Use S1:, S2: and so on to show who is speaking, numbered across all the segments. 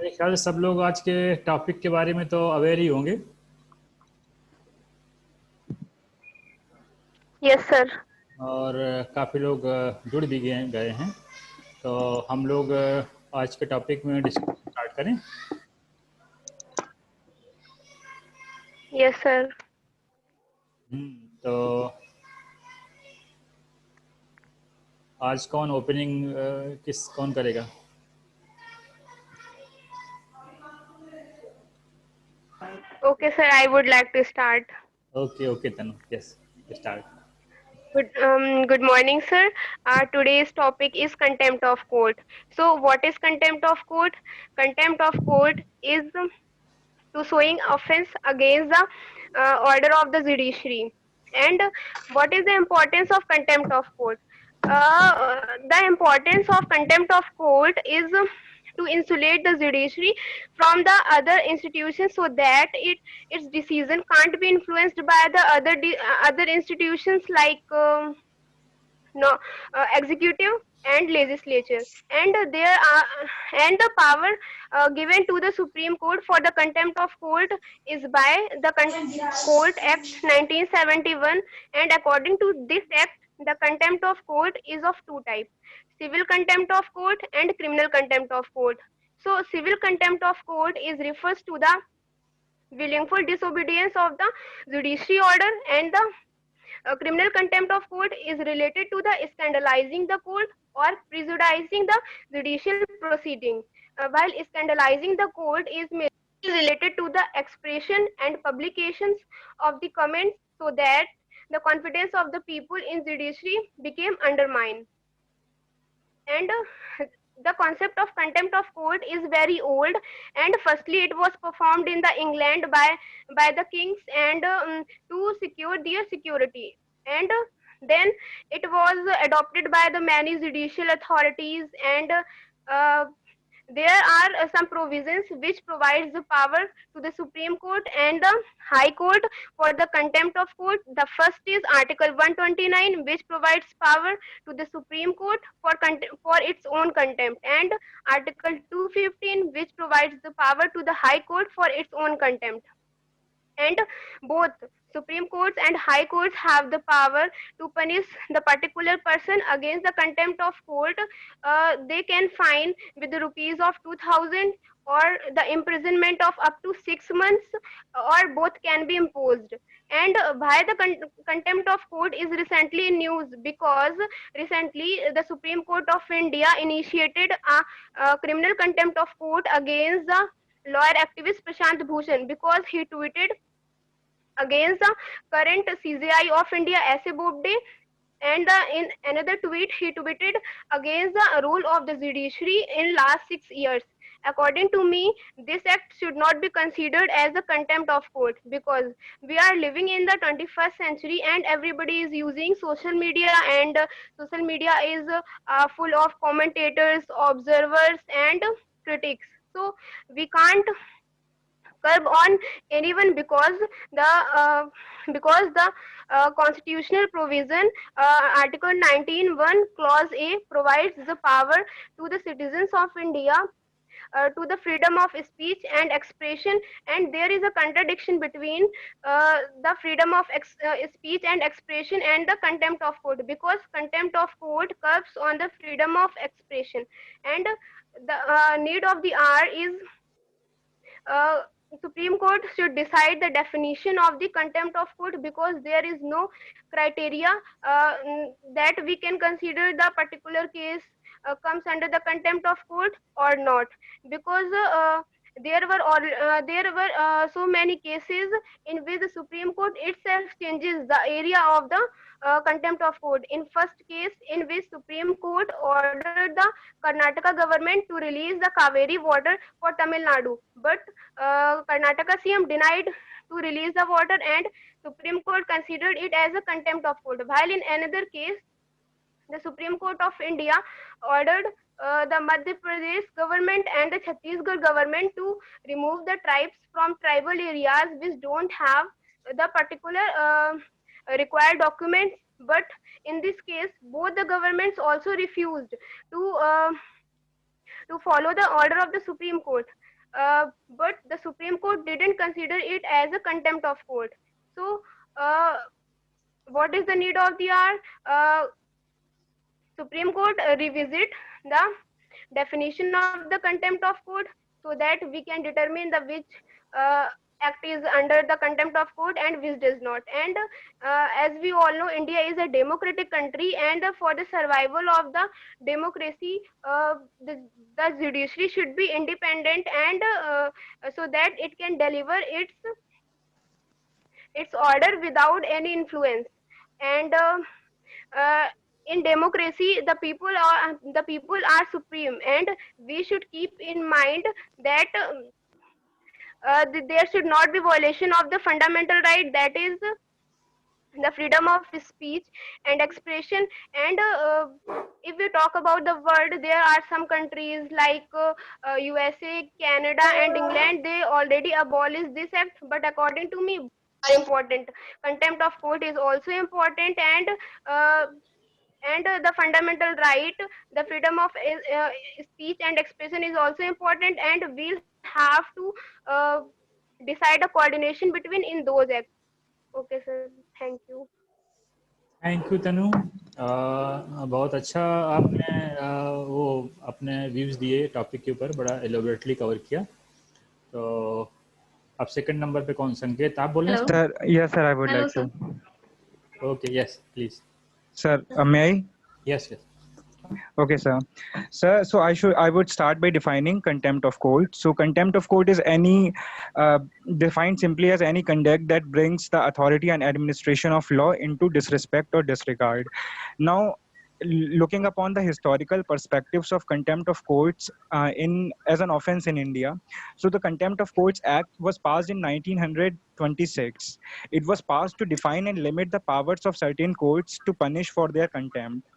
S1: मेरे ख्याल से सब लोग आज के टॉपिक के बारे में तो अवेयर ही होंगे।
S2: Yes sir.
S1: और काफ़ी लोग जुड़ भी गए हैं। तो हम लोग आज के टॉपिक में डिस्कशन स्टार्ट करें।
S2: Yes sir.
S1: तो आज कौन ओपनिंग कौन करेगा?
S2: Okay sir, I would like to start.
S1: Okay okay Tanu, yes, start.
S2: Good morning sir. Today's topic is contempt of court. So what is contempt of court? Contempt of court is to showing offense against the order of the judiciary. And what is the importance of contempt of court? The importance of contempt of court is to insulate the judiciary from the other institutions so that its decision can't be influenced by the other institutions like no executive and legislature. And there are and the power given to the Supreme Court for the contempt of court is by the Court Act 1971. And according to this act, the contempt of court is of two types: civil contempt of court and criminal contempt of court. So civil contempt of court is refers to the willful disobedience of the judiciary order, and the criminal contempt of court is related to the scandalizing the court or prejudicing the judicial proceeding. While scandalizing the court is related to the expression and publications of the comments so that the confidence of the people in judiciary became undermined. And the concept of contempt of court is very old, and firstly it was performed in the England by the kings and to secure their security. And then it was adopted by the many judicial authorities. And uh, there are some provisions which provides the power to the Supreme Court and the High Court for the contempt of court. The first is Article 129, which provides power to the Supreme Court for its own contempt, and Article 215, which provides the power to the High Court for its own contempt. And both Supreme Courts and High Courts have the power to punish the particular person against the contempt of court. They can fine with the rupees of 2000 or the imprisonment of up to 6 months, or both can be imposed. And why the contempt of court is recently in news? Because recently the Supreme Court of India initiated a criminal contempt of court against the lawyer activist Prashant Bhushan because he tweeted against the current CJI of India, S.A. Bobde. And in another tweet, he tweeted against the rule of the judiciary in last 6 years. According to me, this act should not be considered as a contempt of court, because we are living in the 21st century and everybody is using social media, and social media is full of commentators, observers, and critics. So we can't curb on anyone because the constitutional provision, article 19(1) clause A, provides the power to the citizens of India to the freedom of speech and expression. And there is a contradiction between the freedom of speech and expression and the contempt of court, because contempt of court curbs on the freedom of expression. And the need of the hour is uh, Supreme Court should decide the definition of the contempt of court, because there is no criteria that we can consider the particular case comes under the contempt of court or not, because there were so many cases in which the Supreme Court itself changes the area of the contempt of court. In first case, in which Supreme Court ordered the Karnataka government to release the Kaveri water for Tamil Nadu, but Karnataka CM denied to release the water, and Supreme Court considered it as a contempt of court. While in another case, the Supreme Court of India ordered the Madhya Pradesh government and the Chhattisgarh government to remove the tribes from tribal areas which don't have the particular required documents. But in this case, both the governments also refused to uh, to follow the order of the Supreme Court. but the Supreme Court didn't consider it as a contempt of court. So, what is the need of the hour? Supreme Court revisit the definition of the contempt of court so that we can determine the which uh, act is under the contempt of court and which does not. And as we all know, India is a democratic country, and for the survival of the democracy, the judiciary should be independent, and so that it can deliver its order without any influence. And uh, in democracy, the people are supreme, and we should keep in mind that there should not be violation of the fundamental right, that is the freedom of speech and expression. And if we talk about the world, there are some countries like USA, Canada, and England. They already abolished this act, but according to me, are important. Contempt of court is also important, uh, and the fundamental right, the freedom of speech and expression is also important, and we'll have to uh, decide a coordination between in those acts. Okay, sir. Thank you.
S1: Thank you Tanu. बहुत अच्छा आपने वो अपने views दिए topic के ऊपर, बड़ा एलोबरेटली cover किया। तो अब सेकंड नंबर पे कौन? संकेत, आप बोल रहे हैं?
S3: Sir, yes, sir, I would
S4: Hello,
S3: like
S4: sir.
S3: to.
S1: Okay, yes please.
S3: Sir, may I?
S1: Yes yes.
S3: Okay, sir. Sir, so I would start by defining contempt of court. So contempt of court is any defined simply as any conduct that brings the authority and administration of law into disrespect or disregard. Now, looking upon the historical perspectives of contempt of courts as an offense in India, so the Contempt of Courts Act was passed in 1926. It was passed to define and limit the powers of certain courts to punish for their contempt.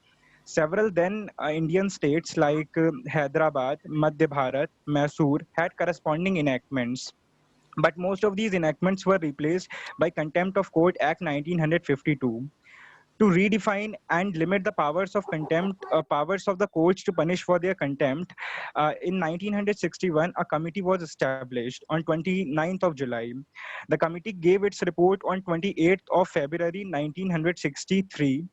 S3: Several then Indian states like Hyderabad, Madhya Bharat, Mysore had corresponding enactments. But most of these enactments were replaced by Contempt of Court Act 1952 to redefine and limit the powers of contempt, powers of the courts to punish for their contempt. In 1961, a committee was established on 29th of July. The committee gave its report on 28th of February 1963,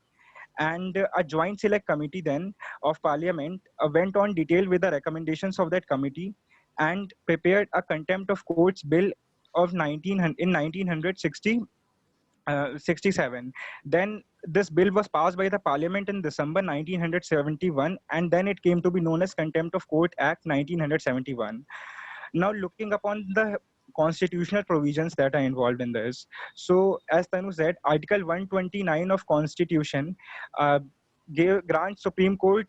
S3: and a joint select committee then of parliament went on detail with the recommendations of that committee and prepared a contempt of courts bill of 1967. Then this bill was passed by the parliament in December 1971, and then it came to be known as Contempt of Court Act 1971. Now, looking upon the constitutional provisions that are involved in this, so as Tanu said, Article 129 of Constitution grants Supreme Court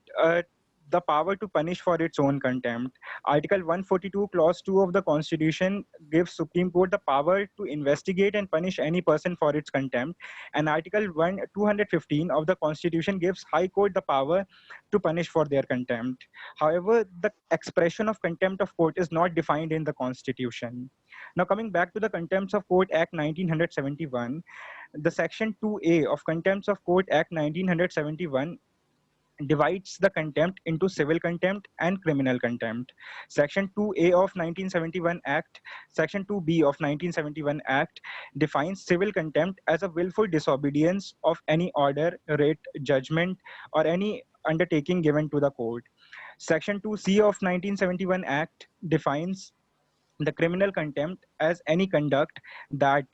S3: the power to punish for its own contempt. Article 142, Clause 2 of the Constitution gives Supreme Court the power to investigate and punish any person for its contempt. And Article 215 of the Constitution gives High Court the power to punish for their contempt. However, the expression of contempt of court is not defined in the Constitution. Now, coming back to the Contempts of Court Act 1971, the Section 2A of Contempts of Court Act 1971 divides the contempt into civil contempt and criminal contempt. Section 2A of 1971 Act, Section 2B of 1971 Act defines civil contempt as a willful disobedience of any order, writ, judgment, or any undertaking given to the court. Section 2C of 1971 Act defines the criminal contempt as any conduct that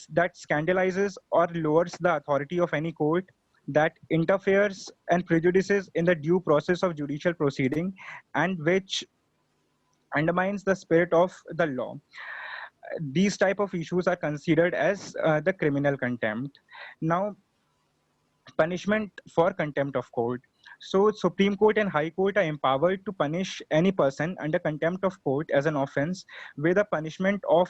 S3: that scandalizes or lowers the authority of any court, that interferes and prejudices in the due process of judicial proceeding, and which undermines the spirit of the law. These type of issues are considered as the criminal contempt. Now, punishment for contempt of court. So Supreme Court and High Court are empowered to punish any person under contempt of court as an offense with a punishment of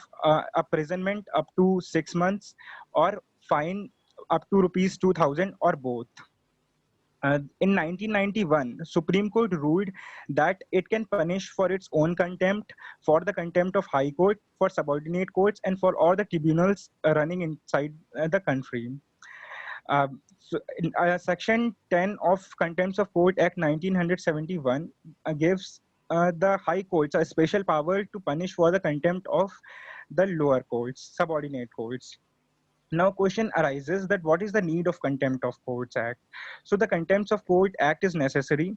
S3: imprisonment up to 6 months or fine up to rupees 2,000 or both. In 1991, Supreme Court ruled that it can punish for its own contempt, for the contempt of High Court, for subordinate courts, and for all the tribunals running inside the country. Section 10 of Contempts of Court Act 1971 gives the high courts a special power to punish for the contempt of the lower courts, subordinate courts. Now question arises that what is the need of Contempt of Courts Act? So the Contempt of Court Act is necessary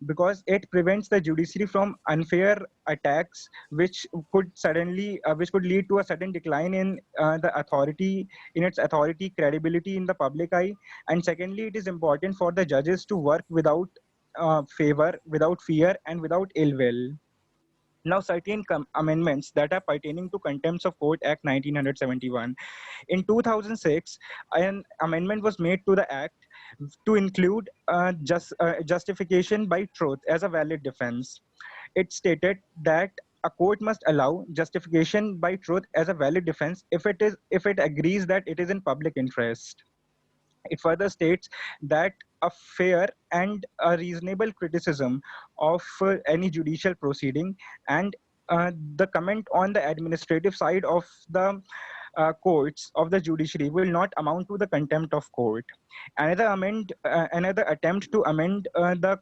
S3: because it prevents the judiciary from unfair attacks which could lead to a sudden decline in the authority, in its authority, credibility in the public eye. And secondly, it is important for the judges to work without favor, without fear, and without ill will. Now, certain amendments that are pertaining to Contempt of Court Act 1971. In 2006, an amendment was made to the Act to include justification by truth as a valid defense. It stated that a court must allow justification by truth as a valid defense if it agrees that it is in public interest. It further states that a fair and a reasonable criticism of any judicial proceeding and the comment on the administrative side of the courts of the judiciary will not amount to the contempt of court. Another attempt to amend the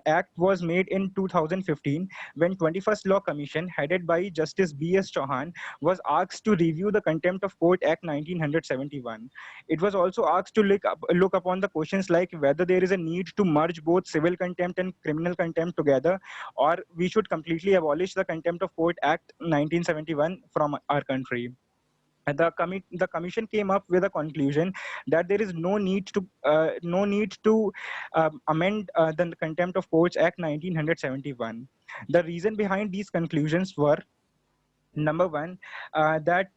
S3: act was made in 2015 when 21st Law Commission headed by Justice B.S. Chauhan was asked to review the Contempt of Court Act 1971. It was also asked to look upon the questions like whether there is a need to merge both civil contempt and criminal contempt together, or we should completely abolish the Contempt of Court Act 1971 from our country. The commission came up with a conclusion that there is no need to amend the Contempt of Courts Act 1971. The reason behind these conclusions were: number one, that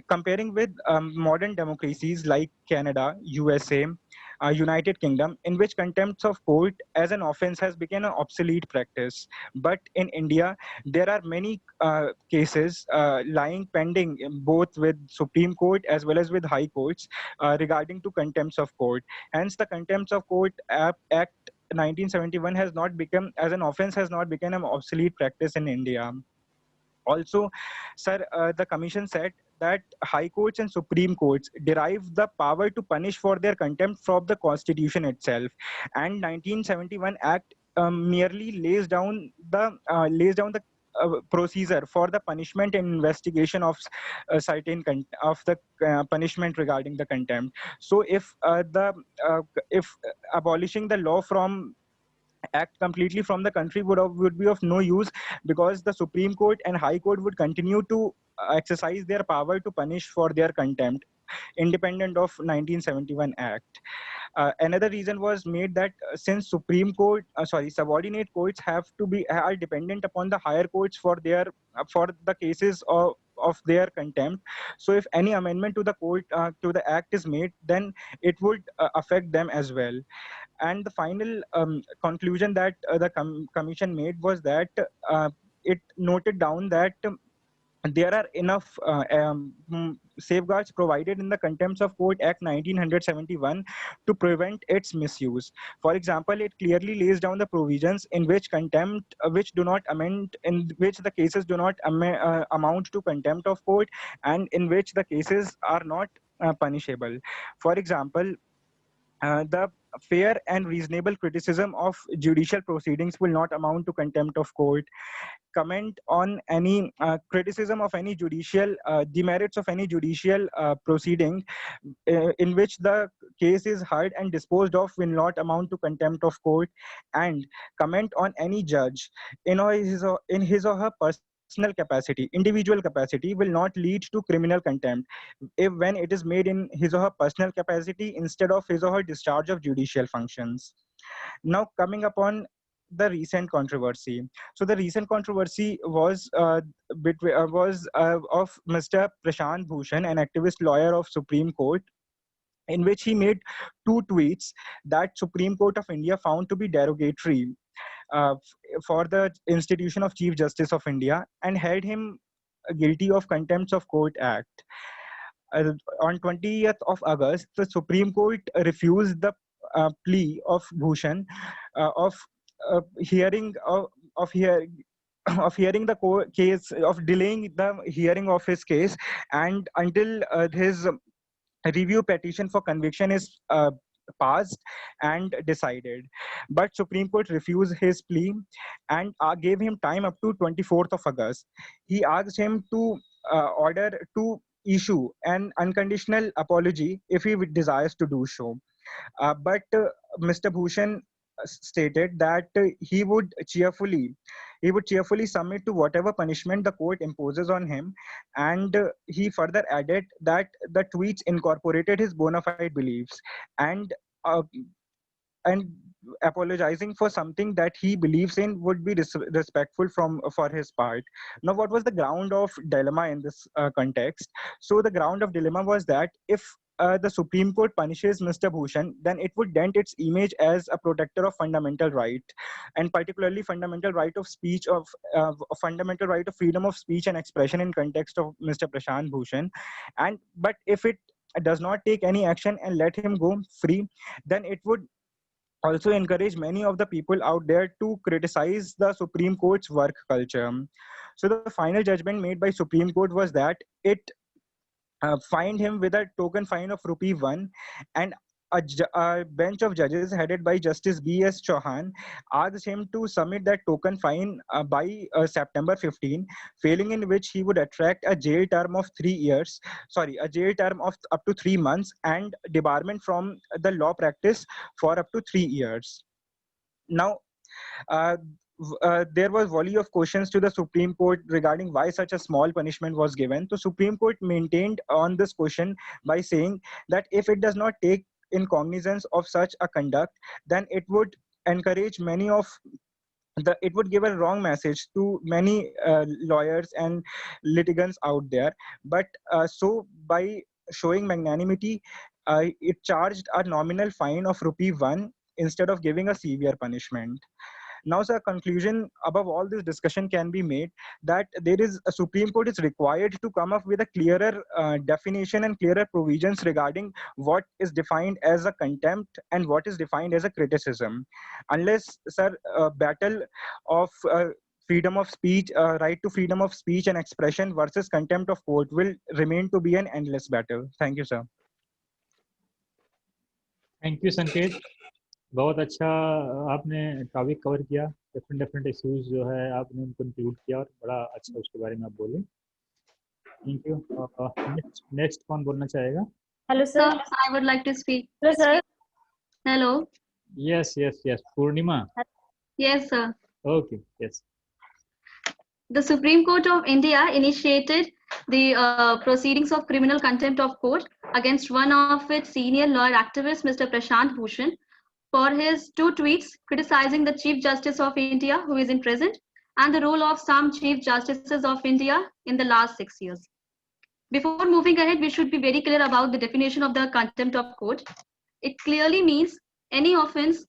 S3: comparing with modern democracies like Canada, USA, United Kingdom, in which contempt of court as an offense has become an obsolete practice. But in India, there are many cases lying pending both with Supreme Court as well as with High Courts regarding to contempt of court. Hence, the Contempt of Court Act 1971 has not become, as an offense, has not become an obsolete practice in India. Also, sir, the commission said that high courts and supreme courts derive the power to punish for their contempt from the constitution itself, and 1971 act merely lays down the procedure for the punishment and investigation of of the punishment regarding the contempt. So if abolishing the law from act completely from the country would be of no use, because the Supreme Court and High Court would continue to exercise their power to punish for their contempt, independent of 1971 Act. Another reason was made that since subordinate courts are dependent upon the higher courts for for the cases of their contempt. So if any amendment to the act is made, then it would affect them as well. And the final conclusion that the commission made was that it noted down that there are enough safeguards provided in the Contempt of Court Act 1971 to prevent its misuse. For example, it clearly lays down the provisions in which contempt, which do not amend, in which the cases do not amount to contempt of court, and in which the cases are not punishable. For example, the fair and reasonable criticism of judicial proceedings will not amount to contempt of court. Comment on any criticism of any judicial demerits of any judicial proceeding in which the case is heard and disposed of will not amount to contempt of court. And comment on any judge in his or her personal capacity, individual capacity, will not lead to criminal contempt when it is made in his or her personal capacity instead of his or her discharge of judicial functions. Now, coming upon the recent controversy. So the recent controversy was of Mr. Prashant Bhushan, an activist lawyer of Supreme Court, in which he made two tweets that Supreme Court of India found to be derogatory for the institution of Chief Justice of India, and held him guilty of Contempt of Court Act. On 20th of August, the Supreme Court refused the plea of Bhushan of hearing the case, of delaying the hearing of his case, and until his review petition for conviction is passed and decided. But Supreme Court refused his plea and gave him time up to 24th of August. He asked him to order to issue an unconditional apology if he desires to do so. But Mr. Bhushan stated that he would cheerfully submit to whatever punishment the court imposes on him, and he further added that the tweets incorporated his bona fide beliefs, and uh, and apologizing for something that he believes in would be respectful from for his part. Now, what was the ground of dilemma in this context? So the ground of dilemma was that if the Supreme Court punishes Mr. Bhushan, then it would dent its image as a protector of fundamental right, and particularly fundamental right of speech fundamental right of freedom of speech and expression in context of Mr. Prashant Bhushan. And but if it does not take any action and let him go free, then it would also encourage many of the people out there to criticize the Supreme Court's work culture. So the final judgment made by Supreme Court was that it fined him with a token fine of rupee 1, and a bench of judges headed by Justice B.S. Chauhan asked him to submit that token fine by September 15, failing in which he would attract a jail term of 3 years, a jail term of up to 3 months, and debarment from the law practice for up to 3 years. Now, there was volley of questions to the Supreme Court regarding why such a small punishment was given. The Supreme Court maintained on this question by saying that if it does not take in cognizance of such a conduct, then it would encourage it would give a wrong message to many lawyers and litigants out there. But so by showing magnanimity, it charged a nominal fine of rupee 1 instead of giving a severe punishment. Now, sir, conclusion above all this discussion can be made that a Supreme Court is required to come up with a clearer definition and clearer provisions regarding what is defined as a contempt and what is defined as a criticism. Unless, sir, battle of freedom of speech, right to freedom of speech and expression versus contempt of court will remain to be an endless battle. Thank you, sir.
S1: Thank you संकेत, बहुत अच्छा आपने topic cover किया, different issues जो है आपने उनको include किया और बड़ा अच्छा उसके बारे में आप बोले। Thank you. नेक्स्ट कौन बोलना चाहेगा?
S4: Hello sir,
S5: I would like to speak.
S4: Hello sir.
S5: Hello.
S1: Yes Purnima.
S5: Yes, sir.
S1: Okay, yes.
S5: The Supreme Court of India initiated the proceedings of criminal contempt of court against one of its senior lawyer activists, Mr. Prashant Bhushan, for his 2 tweets criticizing the Chief Justice of India, who is in prison, and the role of some Chief Justices of India in the last 6 years. Before moving ahead, we should be very clear about the definition of the contempt of court. It clearly means any offense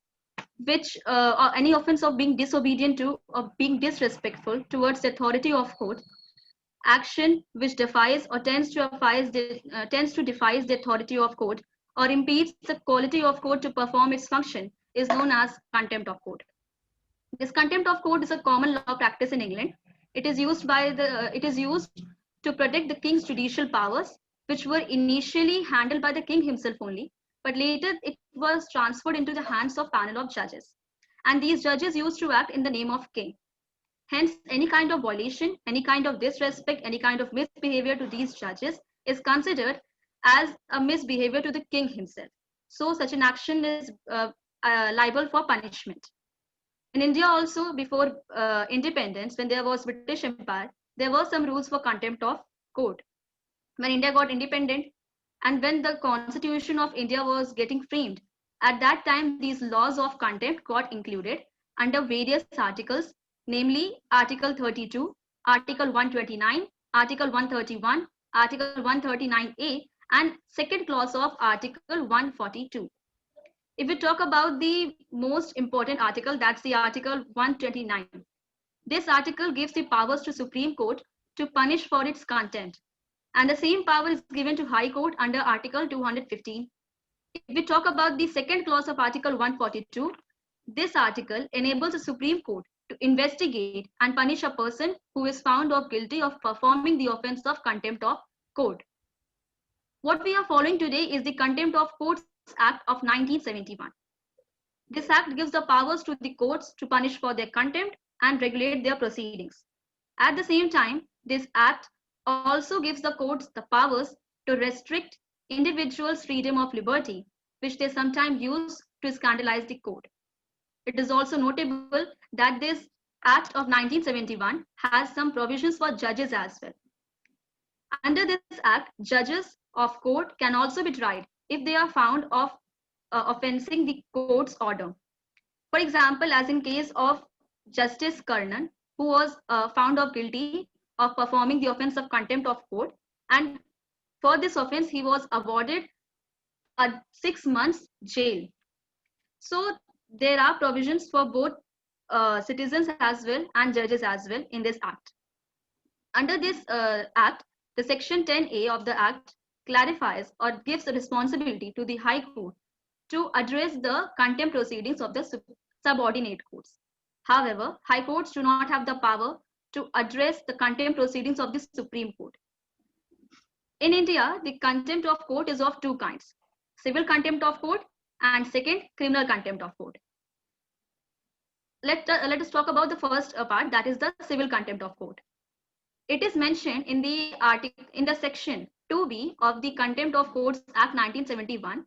S5: or any offense of being disobedient to or being disrespectful towards the authority of court, action which defies or tends to defy the authority of court or impedes the quality of court to perform its function is known as contempt of court. This contempt of court is a common law practice in England. It is used to protect the king's judicial powers, which were initially handled by the king himself only, but later it was transferred into the hands of panel of judges. And these judges used to act in the name of king. Hence, any kind of violation, any kind of disrespect, any kind of misbehavior to these judges is considered as a misbehavior to the king himself. So such an action is liable for punishment. In India also, before independence, when there was British Empire, there were some rules for contempt of court. When India got independent, and when the Constitution of India was getting framed, at that time these laws of contempt got included under various articles, namely Article 32, Article 129, Article 131, Article 139A, and second clause of Article 142. If we talk about the most important article, that's the Article 129. This article gives the powers to Supreme Court to punish for its contempt. And the same power is given to High Court under Article 215. If we talk about the second clause of Article 142, this article enables the Supreme Court to investigate and punish a person who is found of guilty of performing the offense of contempt of court. What we are following today is the contempt of court Act of 1971. This act gives the powers to the courts to punish for their contempt and regulate their proceedings. At the same time, this act also gives the courts the powers to restrict individuals' freedom of liberty, which they sometimes use to scandalize the court. It is also notable that this Act of 1971 has some provisions for judges as well. Under this act, judges of court can also be tried if they are found of offensing the court's order. For example, as in case of Justice Karnan, who was found of guilty of performing the offense of contempt of court, and for this offense he was awarded a 6 months jail. So there are provisions for both citizens as well and judges as well in this act. Under this act, the section 10A of the act clarifies or gives the responsibility to the High Court to address the contempt proceedings of the subordinate courts. However, High Courts do not have the power to address the contempt proceedings of the Supreme Court. In India, the contempt of court is of two kinds: civil contempt of court and second, criminal contempt of court. Let us talk about the first part, that is the civil contempt of court. It is mentioned in the article in the section 2B of the Contempt of Courts Act 1971,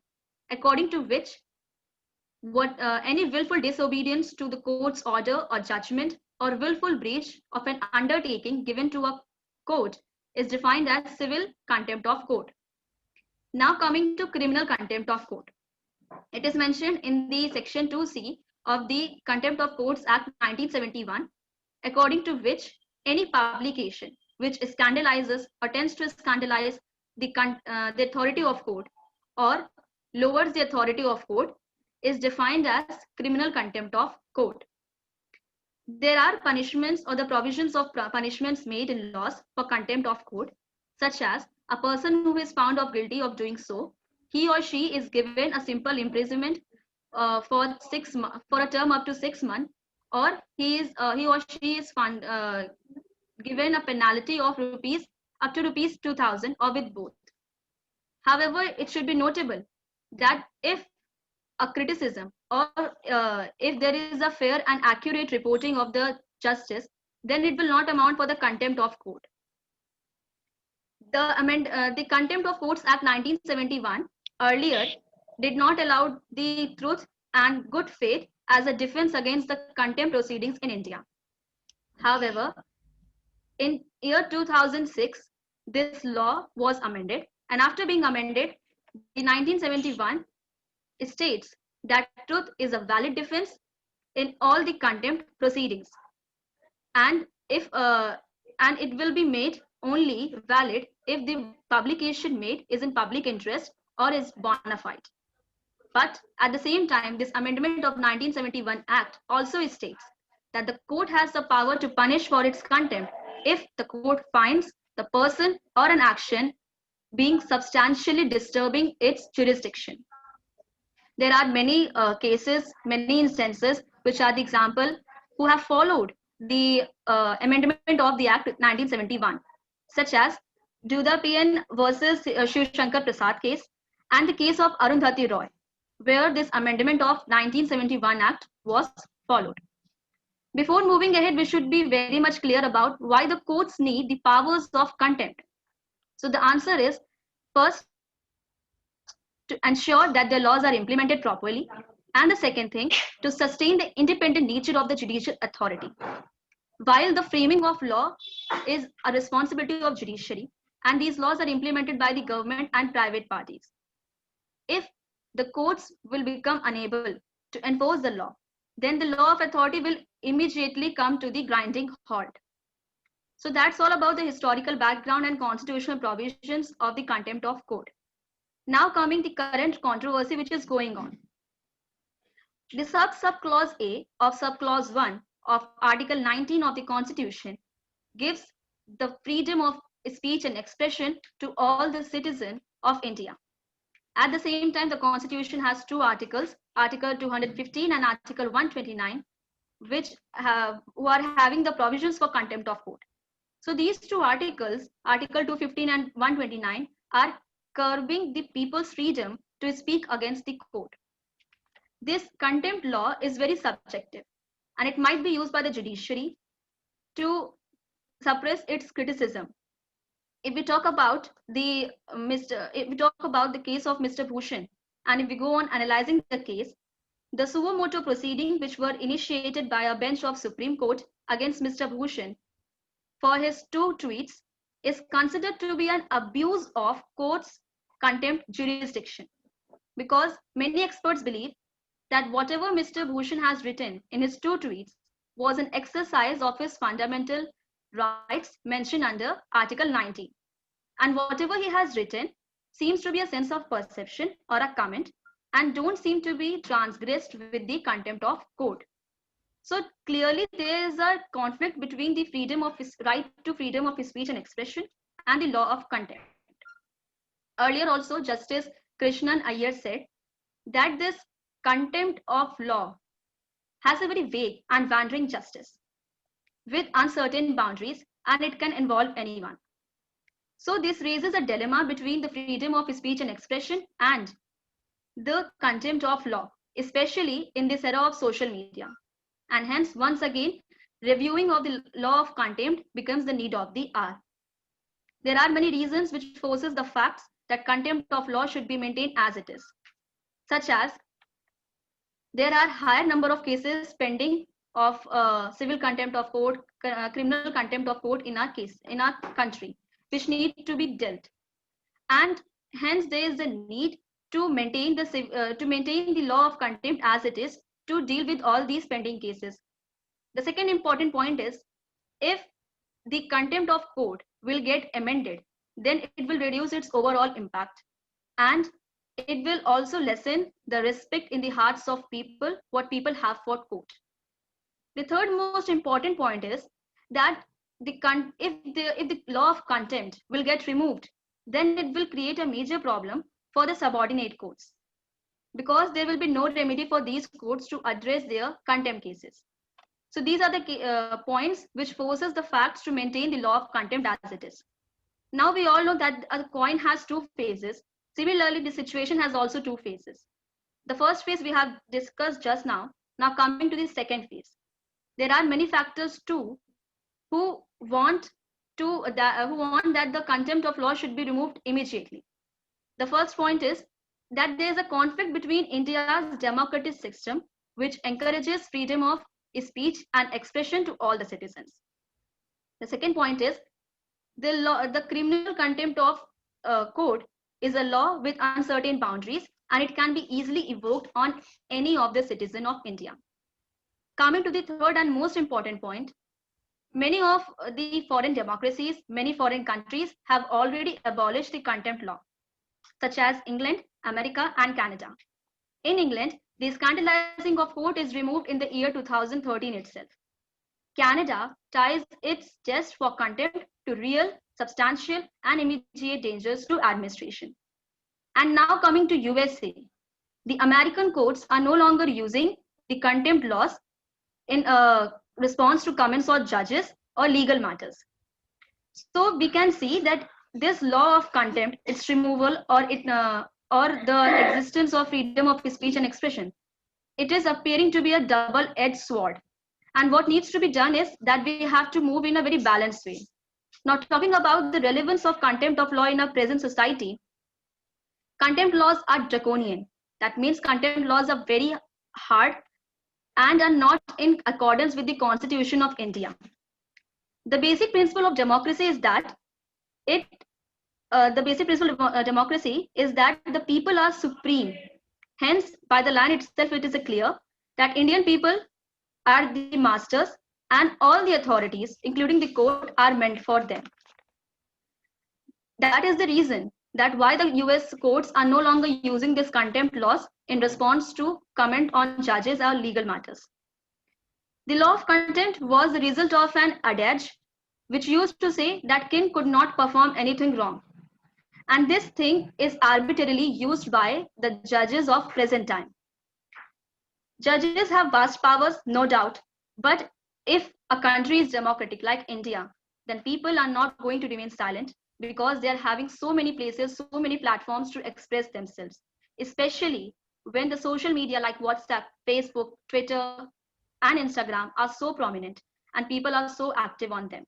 S5: according to which any willful disobedience to the court's order or judgment or willful breach of an undertaking given to a court is defined as civil contempt of court. Now coming to criminal contempt of court. It is mentioned in the section 2C of the Contempt of Courts Act 1971, according to which any publication which scandalizes or tends to scandalize the authority of court or lowers the authority of court is defined as criminal contempt of court. There are punishments or the provisions of punishments made in laws for contempt of court, such as a person who is found of guilty of doing so, he or she is given a simple imprisonment for a term up to 6 months, or he or she is given a penalty of up to rupees 2,000 or with both. However, it should be notable that if a criticism or if there is a fair and accurate reporting of the justice, then it will not amount for the contempt of court. The Contempt of Courts Act 1971 earlier did not allow the truth and good faith as a defense against the contempt proceedings in India. However, in year 2006, this law was amended, and after being amended, the 1971 states that truth is a valid defense in all the contempt proceedings, and if and it will be made only valid if the publication made is in public interest or is bona fide. But at the same time, this amendment of 1971 Act also states that the court has the power to punish for its contempt if the court finds the person or an action being substantially disturbing its jurisdiction. There are many cases, many instances, which are the example who have followed the amendment of the Act 1971, such as Duda PN versus Shiv Shankar Prasad case and the case of Arundhati Roy, where this amendment of 1971 Act was followed. Before moving ahead, we should be very much clear about why the courts need the powers of contempt. So the answer is, first, to ensure that their laws are implemented properly, and the second thing, to sustain the independent nature of the judicial authority. While the framing of law is a responsibility of judiciary, and these laws are implemented by the government and private parties, if the courts will become unable to enforce the law, then the law of authority will immediately come to the grinding halt. So that's all about the historical background and constitutional provisions of the contempt of court. Now coming the current controversy which is going on. The subclause A of subclause 1 of Article 19 of the Constitution gives the freedom of speech and expression to all the citizens of India. At the same time, the Constitution has two articles, Article 215 and Article 129, which who are having the provisions for contempt of court. So these two articles, Article 215 and 129, are curbing the people's freedom to speak against the court. This contempt law is very subjective, and it might be used by the judiciary to suppress its criticism. If we talk about the case of Mr. Bhushan, and if we go on analyzing the case, the suo motu proceeding which were initiated by a bench of Supreme Court against Mr. Bhushan for his 2 tweets is considered to be an abuse of court's contempt jurisdiction, because many experts believe that whatever Mr. Bhushan has written in his 2 tweets was an exercise of his fundamental rights mentioned under Article 19. And whatever he has written seems to be a sense of perception or a comment and don't seem to be transgressed with the contempt of court. So clearly there is a conflict between the right to freedom of speech and expression and the law of contempt. Earlier also, Justice Krishnan Iyer said that this contempt of law has a very vague and wandering justice with uncertain boundaries, and it can involve anyone. So this raises a dilemma between the freedom of speech and expression and the contempt of law, especially in this era of social media. And hence, once again, reviewing of the law of contempt becomes the need of the hour. There are many reasons which forces the facts that contempt of law should be maintained as it is, such as there are higher number of cases pending of civil contempt of court, criminal contempt of court in our country, which need to be dealt, and hence there is a need to maintain the law of contempt as it is to deal with all these pending cases. The second important point is, if the contempt of court will get amended, then it will reduce its overall impact, and it will also lessen the respect in the hearts of people, what people have for court. The third most important point is that if the law of contempt will get removed, then it will create a major problem for the subordinate courts, because there will be no remedy for these courts to address their contempt cases. So these are the points which forces the facts to maintain the law of contempt as it is. Now we all know that a coin has 2 faces. Similarly, the situation has also 2 phases. The first phase we have discussed just now. Now coming to the second phase. There are many factors too who want that the contempt of law should be removed immediately. The first point is that there is a conflict between India's democratic system, which encourages freedom of speech and expression to all the citizens. The second point is the criminal contempt of court is a law with uncertain boundaries, and it can be easily evoked on any of the citizen of India. Coming to the third and most important point, many of the foreign democracies, many foreign countries have already abolished the contempt law, such as England, America, and Canada. In England, the scandalizing of court is removed in the year 2013 itself. Canada ties its test for contempt to real, substantial, and immediate dangers to administration. And now coming to USA, the American courts are no longer using the contempt laws in response to comments or judges or legal matters. So we can see that this law of contempt, its removal or the existence of freedom of speech and expression, it is appearing to be a double-edged sword. And what needs to be done is that we have to move in a very balanced way. Now, talking about the relevance of contempt of law in our present society, contempt laws are draconian. That means contempt laws are very hard and are not in accordance with the Constitution of India. The basic principle of democracy is that the people are supreme. Hence, by the line itself, it is clear that Indian people are the masters and all the authorities, including the court, are meant for them. That is the reason that why the US courts are no longer using this contempt laws in response to comment on judges or legal matters. The law of contempt was the result of an adage which used to say that king could not perform anything wrong. And this thing is arbitrarily used by the judges of present time. Judges have vast powers, no doubt, but if a country is democratic like India, then people are not going to remain silent because they are having so many places, so many platforms to express themselves. especially when the social media like WhatsApp, Facebook, Twitter, and Instagram are so prominent and people are so active on them.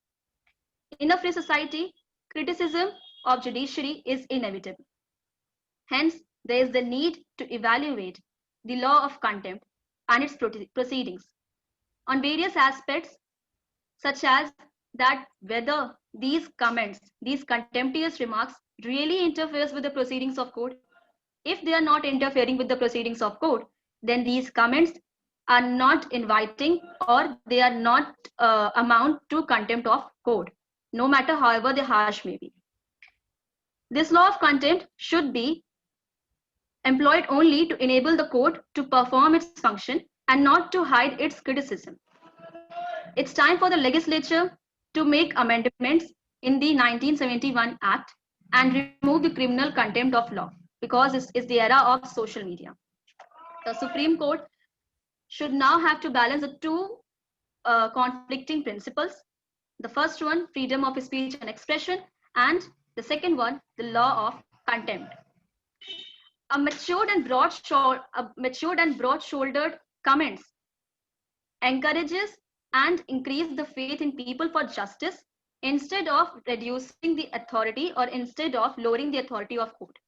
S5: In a free society, criticism of judiciary is inevitable. Hence, there is the need to evaluate the law of contempt and its proceedings on various aspects, such as that whether these comments, these contemptuous remarks really interferes with the proceedings of court. If they are not interfering with the proceedings of court, then these comments are not inviting or they are not amount to contempt of court, no matter however the harsh may be. This law of contempt should be employed only to enable the court to perform its function and not to hide its criticism. It's time for the legislature to make amendments in the 1971 Act and remove the criminal contempt of law, because it's the era of social media. The Supreme Court should now have to balance the two conflicting principles. The first one, freedom of speech and expression, and the second one, the law of contempt. A matured and broad-shouldered comments encourages and increase the faith in people for justice instead of reducing the authority or instead of lowering the authority of court.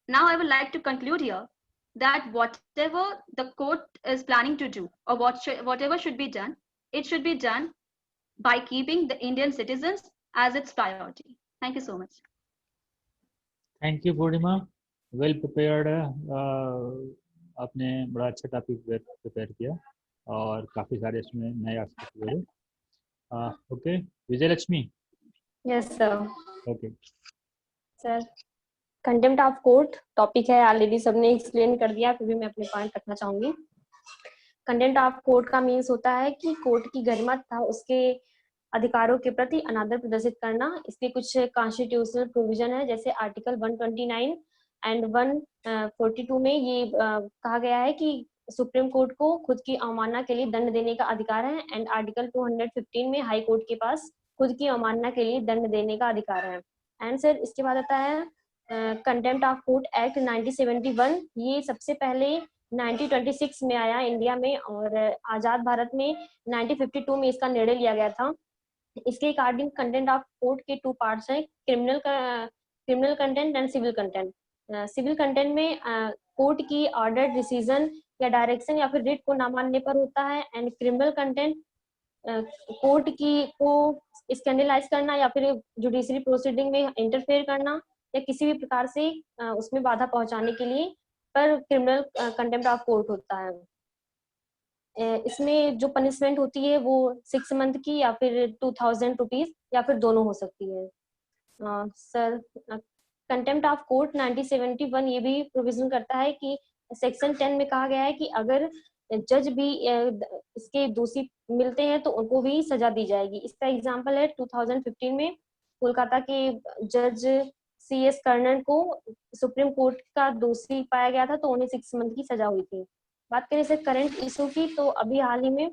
S5: Now I would like to conclude here that whatever the court is planning to do or whatever should be done, it should be done by keeping the Indian citizens as its priority. Thank you so much.
S1: Thank you Purnima, well prepared है। आपने बड़ा अच्छा topic prepare किया और काफ़ी सारे इसमें नए एस्पेक्ट हुए। Okay, Vijayalakshmi.
S4: Yes sir.
S1: Okay
S4: sir, contempt of court topic है, ऑलरेडी सबने एक्सप्लेन कर दिया, फिर भी मैं अपने पॉइंट रखना चाहूंगी। कंटेम्प्ट ऑफ कोर्ट का मीन्स होता है कि कोर्ट की गरिमा तथा उसके अधिकारों के प्रति अनादर प्रदर्शित करना। इसके कुछ कॉन्स्टिट्यूशनल प्रोविजन है, जैसे आर्टिकल 129 एंड 142 में ये कहा गया है कि सुप्रीम कोर्ट को खुद की अवमानना के लिए दंड देने का अधिकार है, एंड आर्टिकल 215 में हाई कोर्ट के पास खुद की अवमानना के लिए दंड देने का अधिकार है। एंड सर इसके बाद आता है कंटेम्प्ट ऑफ कोर्ट एक्ट 1971। ये सबसे पहले 1926 में आया इंडिया में, और आजाद भारत में 1952 में इसका निर्णय लिया गया था। इसके अकॉर्डिंग कंटेम्प्ट ऑफ कोर्ट के टू पार्ट्स हैं, criminal content and civil content. Civil content में कोर्ट की ऑर्डर, डिसीजन या डायरेक्शन या फिर रिट को ना मानने पर होता है, एंड क्रिमिनल कंटेंट कोर्ट की को स्कैंडलाइज करना या फिर जुडिशरी प्रोसीडिंग में इंटरफेयर करना या किसी भी प्रकार से उसमें बाधा पहुंचाने के लिए पर क्रिमिनल कंटेम्प्ट ऑफ कोर्ट होता है। इसमें जो पनिशमेंट होती है वो 6 मंथ की या फिर 2000 रुपीज या फिर दोनों हो सकती है। सर कंटेम्प्ट ऑफ कोर्ट 1971 ये भी प्रोविजन करता है कि सेक्शन 10 में कहा गया है कि अगर जज भी इसके दोषी मिलते हैं तो उनको भी सजा दी जाएगी। इसका एग्जांपल है 2015 में कोलकाता के जज CS कर्णन को सुप्रीम कोर्ट का दोषी पाया गया था, तो उन्हें 6 मंथ की सजा हुई थी। बात करें सर करंट इशू की, तो अभी हाल ही में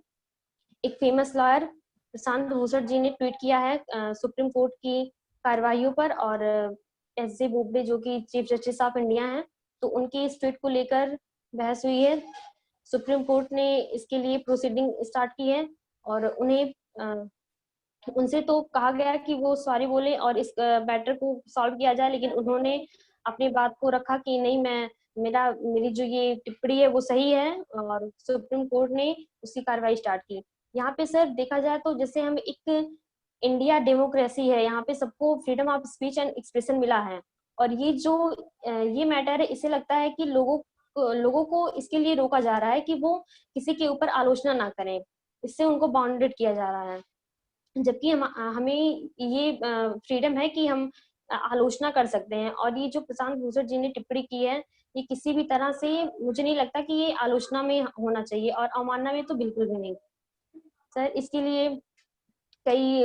S4: एक फेमस लॉयर प्रशांत भूषण जी ने ट्वीट किया है सुप्रीम कोर्ट की कार्रवाइयों पर, और SJ बोबडे जो कि चीफ जस्टिस ऑफ इंडिया हैं, तो उनकी इस ट्वीट को लेकर बहस हुई है। सुप्रीम कोर्ट ने इसके लिए प्रोसीडिंग स्टार्ट की है और उन्हें उनसे तो कहा गया कि वो सॉरी बोले और इस मैटर को सॉल्व किया जाए, लेकिन उन्होंने अपनी बात को रखा कि नहीं, मेरी जो ये टिप्पणी है वो सही है, और सुप्रीम कोर्ट ने उसकी कार्रवाई स्टार्ट की। यहाँ पे सर देखा जाए तो जैसे हम एक इंडिया डेमोक्रेसी है, यहाँ पे सबको freedom of speech and expression मिला है, और ये जो ये मैटर है, इसे लगता है कि लोगों को इसके लिए रोका जा रहा है कि वो किसी के ऊपर आलोचना ना करें, इससे उनको बाउंडेड किया जा रहा है। जबकि हमें ये फ्रीडम है कि हम आलोचना कर सकते हैं, और ये जो प्रशांत भूषण जी ने टिप्पणी की है, ये किसी भी तरह से मुझे नहीं लगता कि ये आलोचना में होना चाहिए, और अवमानना में तो बिल्कुल भी नहीं। सर इसके लिए कई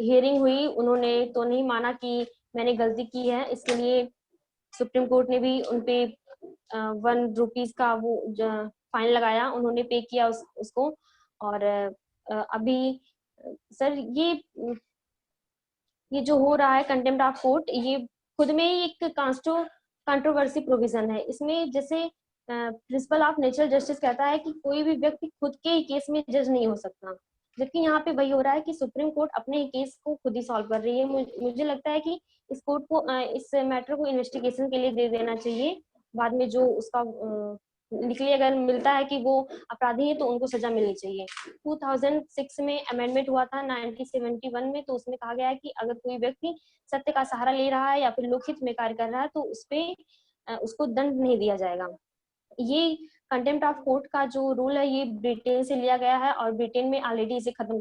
S4: हियरिंग हुई, उन्होंने तो नहीं माना कि मैंने गलती की है, इसके लिए सुप्रीम कोर्ट ने भी उनपे 1 रुपीज का वो फाइन लगाया, उन्होंने पे किया उसको। और अभी सर ये जो हो रहा है कंटेम्प्ट ऑफ कोर्ट, ये खुद में ही एक कंट्रोवर्सी प्रोविजन है। इसमें जैसे प्रिंसिपल ऑफ नेचुरल जस्टिस कहता है कि कोई भी व्यक्ति खुद के ही केस में जज नहीं हो सकता, जबकि यहाँ पे वही हो रहा है कि सुप्रीम कोर्ट अपने ही केस को खुद ही सॉल्व कर रही है। मुझे लगता है कि इस कोर्ट को इस मैटर को इन्वेस्टिगेशन के लिए दे देना चाहिए। बाद में जो उसका निकले, अगर मिलता है कि वो अपराधी है तो उनको सजा मिलनी चाहिए। 2006 में अमेंडमेंट हुआ था 1971 में, तो उसमें कहा गया है कि अगर कोई व्यक्ति सत्य का सहारा ले रहा है या फिर लोकहित में कार्य कर रहा है तो उसको दंड नहीं दिया जाएगा। ये कंटेम्प्ट ऑफ कोर्ट का जो रूल है ये ब्रिटेन से लिया गया है और ब्रिटेन में ऑलरेडी इसे खत्म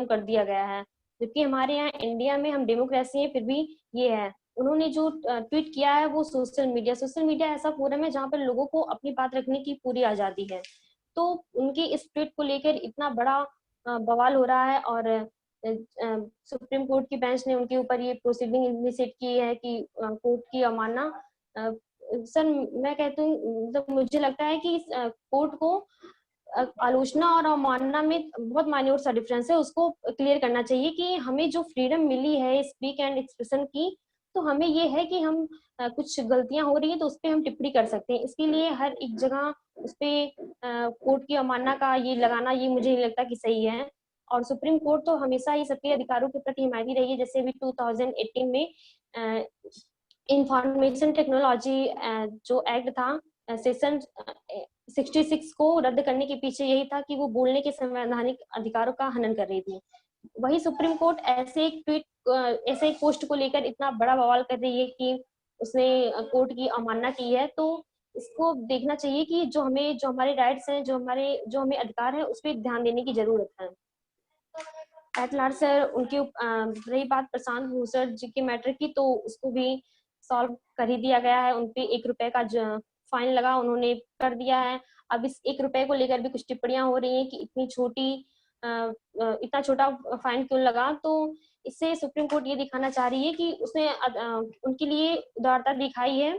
S4: कर दिया गया है। जबकि हमारे यहाँ इंडिया में हम डेमोक्रेसी है, फिर भी ये है। उन्होंने जो ट्वीट किया है वो सोशल मीडिया ऐसा फोरम है जहाँ पर लोगों को अपनी बात रखने की पूरी आजादी है। तो उनकी इस ट्वीट को लेकर इतना बड़ा बवाल हो रहा है और सुप्रीम कोर्ट की बेंच ने उनके ऊपर ये प्रोसीडिंग इनिशिएट की है कि कोर्ट की अवमानना। सर मैं कहती हूँ, मतलब मुझे लगता है कि कोर्ट को आलोचना और अवमानना में बहुत माइन्यूट सा डिफरेंस है, उसको क्लियर करना चाहिए कि हमें जो फ्रीडम मिली है स्पीक एंड एक्सप्रेशन की, तो हमें ये है कि हम कुछ गलतियां हो रही है तो उस पर हम टिप्पणी कर सकते हैं। इसके लिए हर एक जगह उस पर कोर्ट की अवमानना का ये लगाना, ये मुझे नहीं लगता कि सही है। और सुप्रीम कोर्ट तो हमेशा ही सबके अधिकारों के प्रति हिमायती रही है। जैसे अभी 2018 में इंफॉर्मेशन टेक्नोलॉजी जो एक्ट था सेक्शन 66 को रद्द करने के पीछे यही था कि वो बोलने के संवैधानिक अधिकारों का हनन कर रही थी। वही सुप्रीम कोर्ट ऐसे एक पोस्ट को लेकर इतना बड़ा बवाल कर रही है कि उसने कोर्ट की अवमानना की है। तो इसको देखना चाहिए कि जो हमारे राइट्स हैं, जो हमें अधिकार है, उस पर ध्यान देने की जरूरत है। एट लार्ज सर उनके रही बात प्रशांत भूषण जी के मैटर की, तो उसको भी सॉल्व कर ही दिया गया है। उनपे 1 रुपए का फाइन लगा, उन्होंने कर दिया है। अब इस 1 रुपए को लेकर भी कुछ टिप्पणियां हो रही हैं कि इतना छोटा फाइन क्यों लगा। तो इससे सुप्रीम कोर्ट ये दिखाना चाह रही है कि उसने उनके लिए उदारता दिखाई है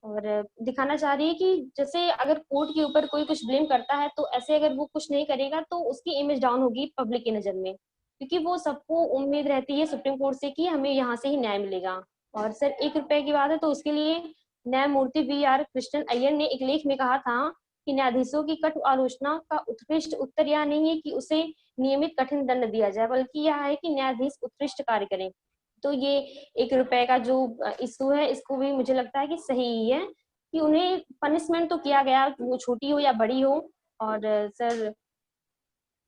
S4: और दिखाना चाह रही है कि जैसे अगर कोर्ट के ऊपर कोई कुछ ब्लेम करता है तो ऐसे अगर वो कुछ नहीं करेगा तो उसकी इमेज डाउन होगी पब्लिक की नजर में, क्योंकि वो सबको उम्मीद रहती है सुप्रीम कोर्ट से कि हमें यहाँ से ही न्याय मिलेगा। और सर 1 रुपए की बात है तो उसके लिए न्यायमूर्ति VR कृष्णन अय्यर ने एक लेख में कहा था कि न्यायाधीशों की कटु आलोचना का उत्कृष्ट उत्तर यह नहीं है कि उसे नियमित कठिन दंड दिया जाए, बल्कि यह है कि न्यायाधीश उत्कृष्ट कार्य करें। तो ये 1 रुपए का जो इशू है, इसको भी मुझे लगता है कि सही ही है कि उन्हें पनिशमेंट तो किया गया, वो छोटी हो या बड़ी हो। और सर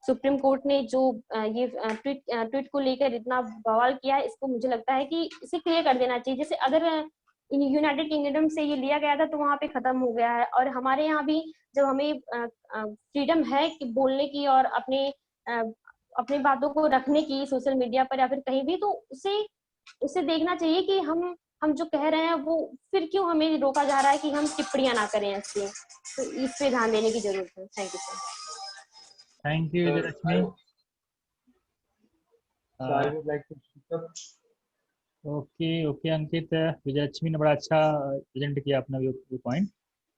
S4: सुप्रीम कोर्ट ने जो ये ट्वीट को लेकर इतना बवाल किया है, इसको मुझे लगता है कि इसे क्लियर कर देना चाहिए। जैसे अगर यूनाइटेड किंगडम से ये लिया गया था तो वहां पे खत्म हो गया है, और हमारे यहाँ भी जब हमें फ्रीडम है कि बोलने की और अपनी बातों को रखने की सोशल मीडिया पर या फिर कहीं भी, तो उसे देखना चाहिए कि हम जो कह रहे हैं वो फिर क्यों हमें रोका जा रहा है कि हम टिप्पणियां ना करें इससे। तो इस पे ध्यान देने की जरूरत है। Thank you sir.
S1: Thank you, Vijayalakshmi.
S6: So I would like to speak up.
S1: Okay Ankit, Vijayalakshmi ने बड़ा अच्छा प्रेजेंट किया अपना व्यू पॉइंट।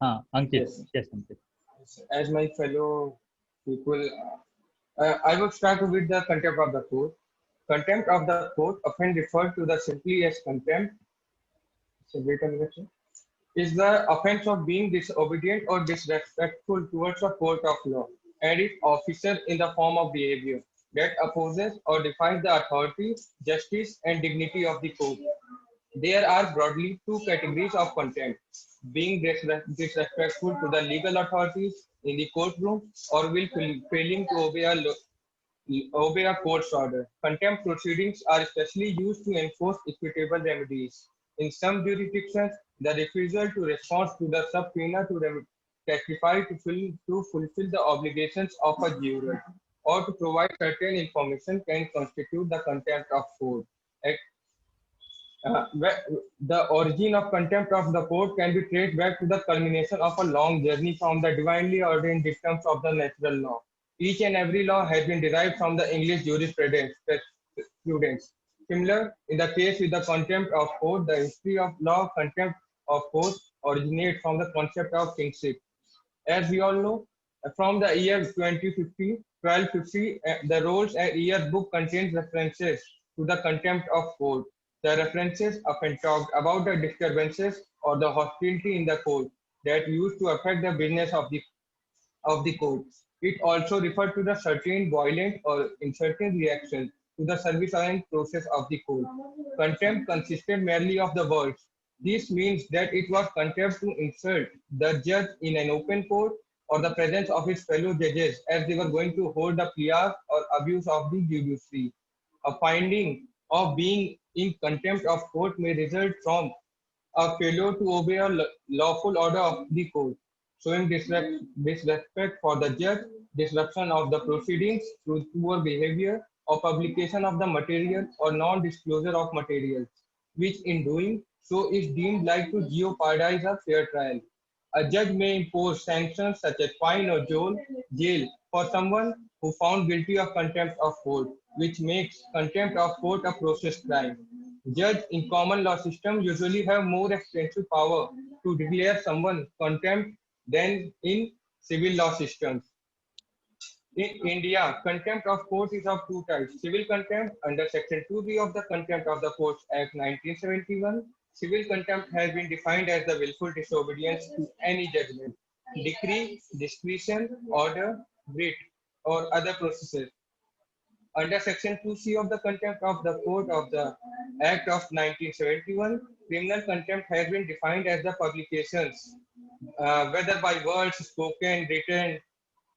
S1: हाँ Ankit, yes Ankit.
S6: As my fellow people, I will start with the contempt of the court. Contempt of the court, often referred to the simply as contempt, is the offense of being disobedient or disrespectful towards a court of law and its officer in the form of behavior that opposes or defies the authority, justice, and dignity of the court. There are broadly 2 categories of contempt: being disrespectful to the legal authorities in the courtroom or failing to obey a court's order. Contempt proceedings are especially used to enforce equitable remedies. In some jurisdictions, the refusal to respond to the subpoena to testify to fulfill the obligations of a juror or to provide certain information can constitute the contempt of court. The origin of contempt of the court can be traced back to the culmination of a long journey from the divinely ordained dictums of the natural law. Each and every law has been derived from the English jurisprudence. Similar, in the case with the contempt of court, the history of law contempt of court originates from the concept of kingship. As we all know, from the year 1250, the Rolls and Year book contains references to the contempt of court. The references often talked about the disturbances or the hostility in the court that used to affect the business of the court. It also referred to the certain violent or uncertain reaction to the service and process of the court. Contempt consisted merely of the words. This means that it was contempt to insult the judge in an open court or the presence of his fellow judges as they were going to hold the pliage or abuse of the judiciary. A finding of being in contempt of court may result from a failure to obey a lawful order of the court, showing disrespect for the judge, disruption of the proceedings through poor behavior, or publication of the material or non-disclosure of materials, which in doing so is deemed like to jeopardize a fair trial. A judge may impose sanctions such as fine or jail for someone who found guilty of contempt of court, which makes contempt of court a process crime. Judge in common law system usually have more extensive power to declare someone contempt than in civil law systems. In India, contempt of court is of two types. Civil contempt under Section 2B of the Contempt of the Courts Act 1971. Civil contempt has been defined as the willful disobedience to any judgment, decree, discretion, order, writ, or other processes. Under Section 2C of the Contempt of the Court of the Act of 1971, criminal contempt has been defined as the publications, whether by words spoken, written,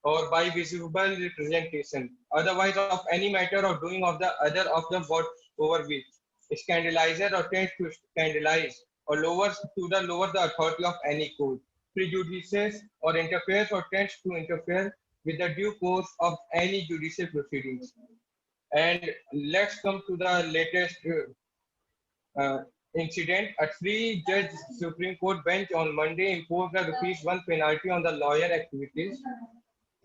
S6: or by visible representation, otherwise of any matter or doing of the other of the what over which scandalizes or tends to scandalize or lower the authority of any court, prejudices or interferes or tends to interfere with the due course of any judicial proceedings. And let's come to the latest incident. A three-judge Supreme Court bench on Monday imposed a ₹1 penalty on the lawyer activities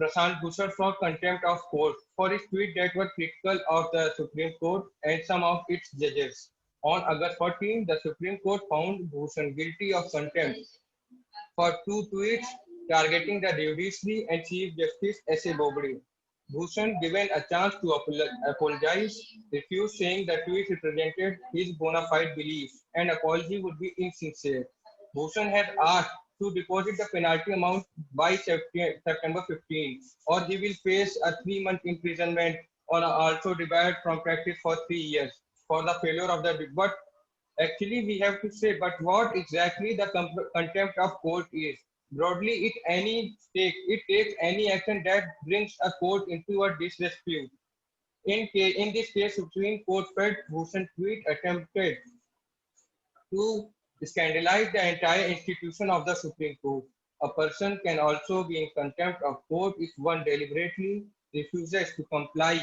S6: Prashant Bhushan for contempt of court for his tweet that were critical of the Supreme Court and some of its judges. On August 14, the Supreme Court found Bhushan guilty of contempt for two tweets targeting the judiciary and Chief Justice S.A. Bobde. Bhushan, given a chance to apologize, refused, saying the tweet represented his bona fide belief and apology would be insincere. Bhushan had asked to deposit the penalty amount by September 15, or he will face a 3-month imprisonment or also debarred from practice for 3 years for the failure of the. But actually, we have to say, but what exactly the contempt of court is? Broadly, it takes any action that brings a court into a disrepute. In this case, Supreme Court felt Bhushan tweet attempted to scandalize the entire institution of the Supreme Court. A person can also be in contempt of court if one deliberately refuses to comply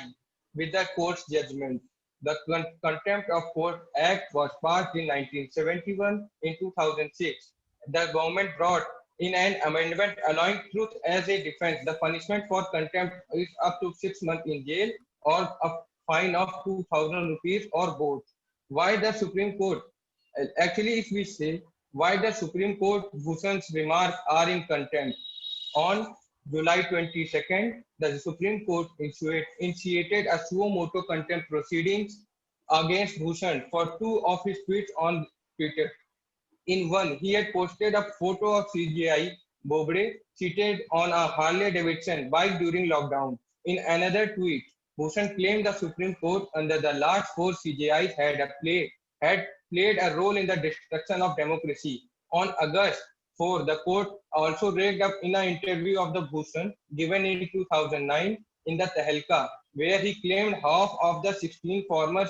S6: with the court's judgment. The Contempt of Court Act was passed in 1971. In 2006, the government brought in an amendment allowing truth as a defense. The punishment for contempt is up to 6 months in jail or a fine of 2,000 rupees or both. Why the Supreme Court? Actually, if we say why the Supreme Court Bhushan's remarks are in contempt, on July 22nd, the Supreme Court initiated a suo motu contempt proceedings against Bhushan for 2 of his tweets on Twitter. In one, he had posted a photo of CJI Bobde seated on a Harley Davidson bike during lockdown. In another tweet, Bhushan claimed the Supreme Court under the last 4 CJIs had played a role in the destruction of democracy. On August 4, the court also raised up in an interview of the Bhushan given in 2009 in the Tehelka, where he claimed half of the 16 former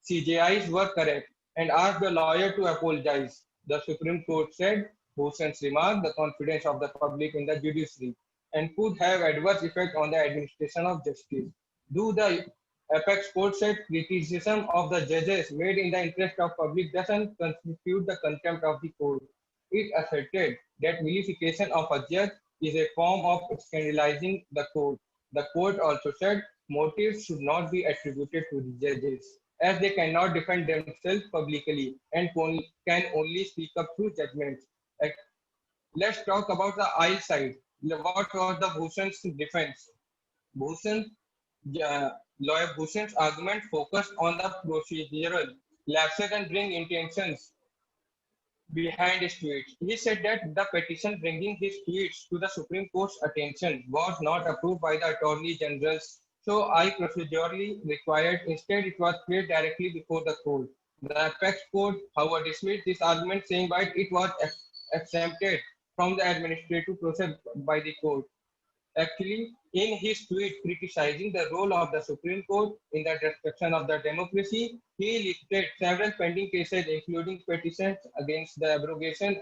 S6: CJIs were correct and asked the lawyer to apologize. The Supreme Court said Bhushan's remark the confidence of the public in the judiciary and could have adverse effect on the administration of justice. Do the Apex Court said criticism of the judges made in the interest of public doesn't constitute the contempt of the court. It asserted that vilification of a judge is a form of scandalizing the court. The court also said motives should not be attributed to the judges, as they cannot defend themselves publicly and can only speak up through judgments. Let's talk about the I side. What was the Bhushan's defense? Lawyer Bhushan's argument focused on the procedural lapses and bring intentions behind his tweets. He said that the petition bringing his tweets to the Supreme Court's attention was not approved by the Attorney General's, so I procedurally required. Instead, it was placed directly before the court. The apex court, however, dismissed this argument, saying that it was exempted from the administrative process by the court. Actually, in his tweet criticizing the role of the Supreme Court in the destruction of the democracy, he listed several pending cases, including petitions against the abrogation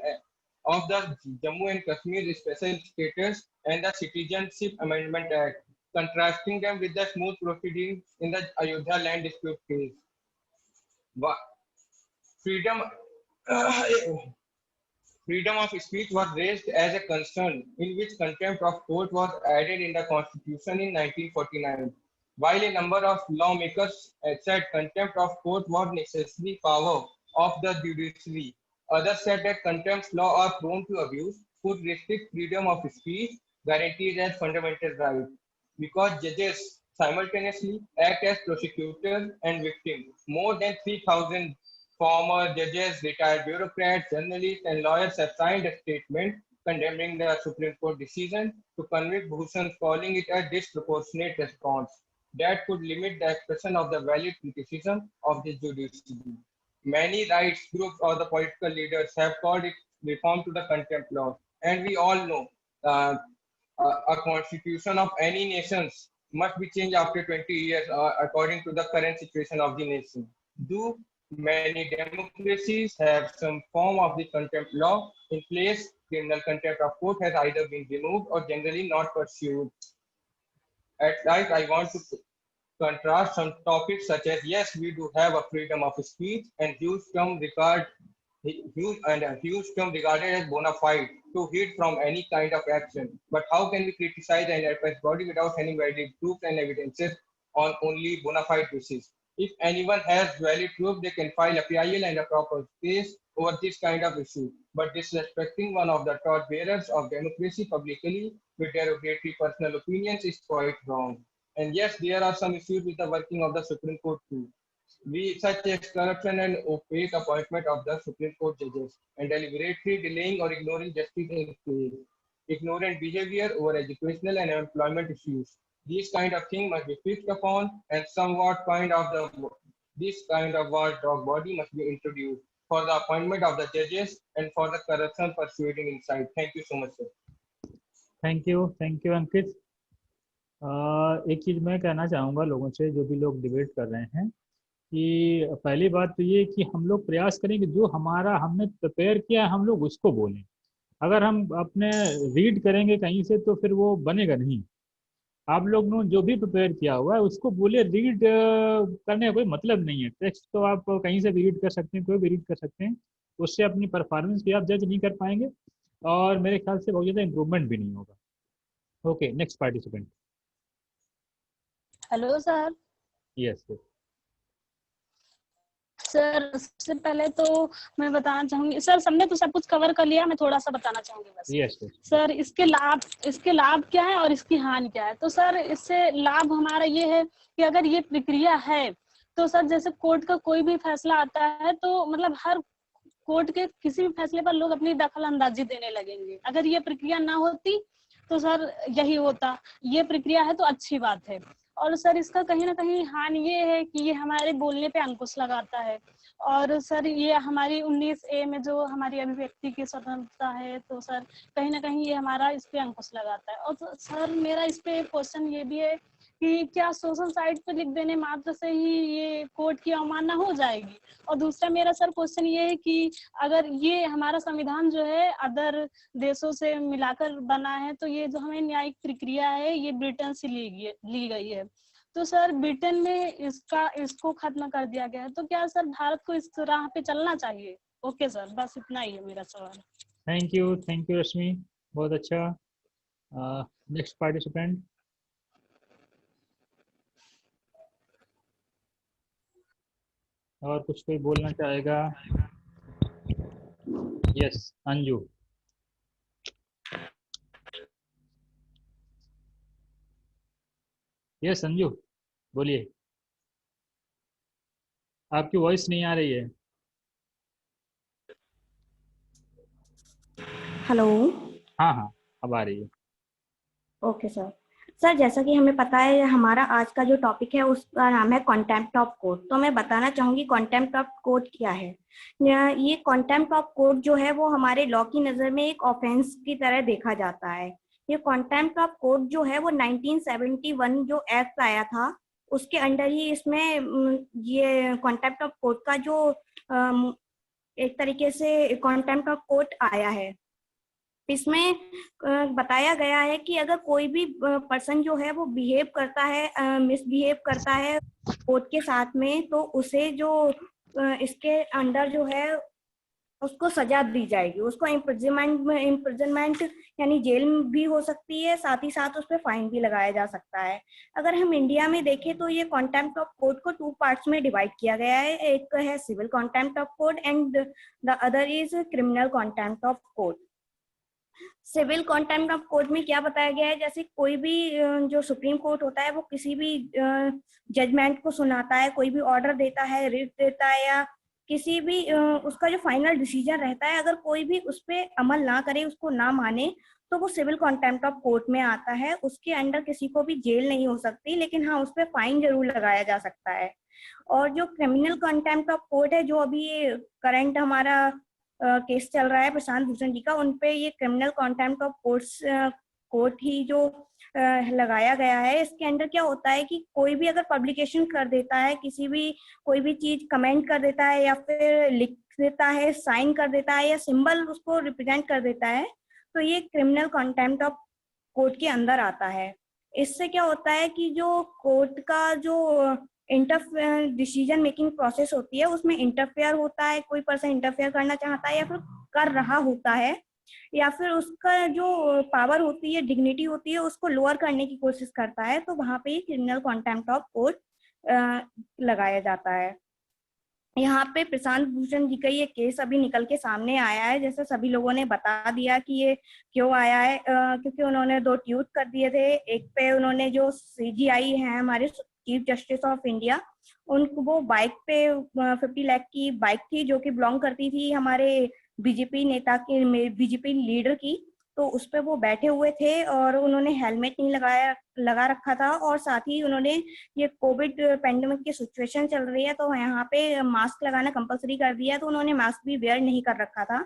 S6: of the Jammu and Kashmir special status and the Citizenship Amendment Act, contrasting them with the smooth proceedings in the Ayodhya land dispute case. Freedom Freedom of speech was raised as a concern, in which contempt of court was added in the Constitution in 1949. While a number of lawmakers said contempt of court was necessary power of the judiciary, others said that contempt laws are prone to abuse, could restrict freedom of speech, guaranteed as fundamental right. Because judges simultaneously act as prosecutors and victims. More than 3,000 former judges, retired bureaucrats, journalists, and lawyers have signed a statement condemning the Supreme Court decision to convict Bhushan, calling it a disproportionate response that could limit the expression of the valid criticism of the judiciary. Many rights groups or the political leaders have called it reform to the contempt law, and we all know uh, a constitution of any nations must be changed after 20 years according to the current situation of the nation. Do many democracies have some form of the contempt law in place? Criminal contempt of court has either been removed or generally not pursued. At last, I want to contrast some topics such as, yes, we do have a freedom of speech and huge term regarded as bona fide to heed from any kind of action. But how can we criticize an apex body without any valid proof and evidences on only bona fide basis? If anyone has valid proof, they can file a PIL and a proper case over this kind of issue. But disrespecting one of the torch bearers of democracy publicly with derogatory personal opinions is quite wrong. And yes, there are some issues with the working of the Supreme Court too. Such as corruption and opaque appointment of the Supreme Court judges and deliberately delaying or ignoring justice in case, ignorant behavior over educational and employment issues. These kind of things must be fixed upon, and this kind of watchdog body must be introduced for the appointment of the judges and for the corruption persuading inside. Thank you so much, sir.
S1: Thank you Ankit. एक चीज़ मैं कहना चाहूँगा लोगों से, जो भी लोग डिबेट कर रहे हैं, कि पहली बात तो ये कि हम लोग प्रयास करें कि जो हमने प्रिपेयर किया है हम लोग उसको बोलें। अगर हम अपने रीड करेंगे कहीं से तो फिर वो बनेगा नहीं। आप लोग ने जो भी प्रिपेयर किया हुआ है उसको बोले। रीड करने का कोई मतलब नहीं है। टेक्स्ट तो आप कहीं से भी रीड कर सकते हैं, कोई भी रीड कर सकते हैं, उससे अपनी परफॉर्मेंस भी आप जज नहीं कर पाएंगे और मेरे ख्याल से बहुत ज़्यादा इम्प्रूवमेंट भी नहीं होगा। Okay, next participant.
S7: Hello sir.
S1: Yes
S7: sir, सबसे पहले तो मैं बताना चाहूंगी, सर सबने तो सब कुछ कवर कर लिया, मैं थोड़ा सा बताना चाहूंगी बस।
S1: यस
S7: सर, इसके लाभ क्या है और इसकी हानि क्या है। तो सर, इससे लाभ हमारा ये है कि अगर ये प्रक्रिया है तो सर जैसे कोर्ट का कोई भी फैसला आता है तो मतलब हर कोर्ट के किसी भी फैसले पर लोग अपनी दखल अंदाजी देने लगेंगे। अगर ये प्रक्रिया ना होती तो सर यही होता। ये प्रक्रिया है तो अच्छी बात है। और सर इसका कहीं ना कहीं हानि ये है कि ये हमारे बोलने पे अंकुश लगाता है। और सर ये हमारी 19A में जो हमारी अभिव्यक्ति की स्वतंत्रता है, तो सर कहीं ना कहीं ये हमारा इस पे अंकुश लगाता है। और तो सर मेरा इस पे क्वेश्चन ये भी है कि क्या सोशल साइट पे लिख देने मात्र से ही ये कोर्ट की अवमानना हो जाएगी। और दूसरा मेरा सर क्वेश्चन ये है कि अगर ये हमारा संविधान जो है अदर देशों से मिलाकर बना है, तो ये जो हमें न्यायिक प्रक्रिया है ये ब्रिटेन से ली गई है। तो सर ब्रिटेन में इसको खत्म कर दिया गया है, तो क्या सर भारत को इस राह पे चलना चाहिए। ओके सर, बस इतना ही है मेरा सवाल।
S1: थैंक यू रश्मि, बहुत अच्छा। Next participant. और कुछ कोई बोलना चाहेगा? यस, अंजू। यस संजू, बोलिए। आपकी वॉइस नहीं आ रही है।
S8: हेलो।
S1: हाँ हाँ, अब आ रही है।
S8: Okay sir. सर जैसा कि हमें पता है हमारा आज का जो टॉपिक है उसका नाम है कॉन्टेम्प्ट ऑफ कोर्ट। तो मैं बताना चाहूंगी कॉन्टेम्प्ट ऑफ कोर्ट क्या है। ये कॉन्टेम्प्ट ऑफ कोर्ट जो है वो हमारे लॉ की नज़र में एक ऑफेंस की तरह देखा जाता है। ये कॉन्टेम्प्ट ऑफ कोर्ट जो है वो 1971 जो एक्ट आया था उसके अंडर ही इसमें ये कॉन्टेम्प्ट ऑफ कोर्ट का जो एक तरीके से कॉन्टेम्प्ट ऑफ कोर्ट आया है। इसमें बताया गया है कि अगर कोई भी पर्सन जो है वो बिहेव करता है, मिसबिहेव करता है कोर्ट के साथ में, तो उसे जो इसके अंडर जो है उसको सजा दी जाएगी। उसको इम्प्रिजनमेंट यानी जेल भी हो सकती है, साथ ही साथ उस पर फाइन भी लगाया जा सकता है। अगर हम इंडिया में देखें तो ये कॉन्टेम्प्ट ऑफ कोर्ट को 2 पार्ट्स में डिवाइड किया गया है। एक है civil contempt of court and the other is criminal contempt of court. Civil contempt of court में क्या बताया गया है, जैसे कोई भी जो सुप्रीम कोर्ट होता है वो किसी भी जजमेंट को सुनाता है, कोई भी ऑर्डर देता है, रिट देता है, या किसी भी उसका जो फाइनल डिसीजन रहता है, अगर कोई भी उस पर अमल ना करे, उसको ना माने, तो वो सिविल कॉन्टेम्प्ट ऑफ कोर्ट में आता है। उसके अंडर किसी को भी जेल नहीं हो सकती, लेकिन हाँ उस पर फाइन जरूर लगाया जा सकता है। और जो क्रिमिनल कॉन्टेम्प्ट ऑफ कोर्ट है, जो अभी करंट हमारा केस चल रहा है प्रशांत भूषण जी का, उनपे ये क्रिमिनल कॉन्टेम्प्ट ऑफ कोर्ट ही जो लगाया गया है। इसके अंदर क्या होता है कि कोई भी अगर पब्लिकेशन कर देता है, किसी भी कोई भी चीज कमेंट कर देता है या फिर लिख देता है, साइन कर देता है या सिंबल उसको रिप्रेजेंट कर देता है, तो ये क्रिमिनल कॉन्टेम्प्ट ऑफ कोर्ट के अंदर आता है। इससे क्या होता है कि जो कोर्ट का जो डिसीजन मेकिंग प्रोसेस होती है उसमें इंटरफेयर होता है, कोई पर्सन इंटरफेयर करना चाहता है या फिर कर रहा होता है, या फिर उसका जो पावर होती है, डिग्निटी होती है, उसको लोअर करने की कोशिश करता है, तो वहां पे ही क्रिमिनल कॉन्टेम्प्ट ऑफ कोर्ट लगाया जाता है। यहाँ पे प्रशांत भूषण जी का ये केस अभी निकल के सामने आया है, जैसे सभी लोगों ने बता दिया कि ये क्यों आया है, क्योंकि उन्होंने 2 ट्वीट कर दिए थे। एक पे उन्होंने जो CJI है हमारे चीफ जस्टिस ऑफ इंडिया, उनको वो बाइक पे 50 लाख की बाइक थी जो कि बिलोंग करती थी हमारे बीजेपी नेता की, बीजेपी लीडर की, तो उस पर वो बैठे हुए थे और उन्होंने हेलमेट नहीं लगा रखा था, और साथ ही उन्होंने ये कोविड पेंडेमिक की सिचुएशन चल रही है तो यहाँ पे मास्क लगाना कंपलसरी कर दिया, तो उन्होंने मास्क भी वेयर नहीं कर रखा था।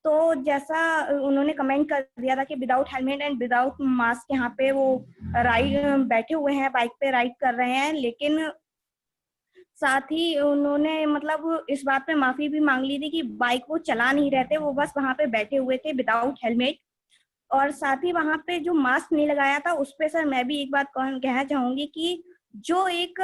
S8: तो जैसा उन्होंने कमेंट कर दिया था कि without helmet and without mask यहाँ पे वो बैठे हुए हैं, बाइक पे राइड कर रहे हैं, लेकिन साथ ही उन्होंने मतलब इस बात पे माफी भी मांग ली थी कि बाइक वो चला नहीं रहे थे, वो बस वहां पे बैठे हुए थे विदाउट हेलमेट। और साथ ही वहां पे जो मास्क नहीं लगाया था उस पे सर मैं भी एक बात कहना चाहूंगी कि जो एक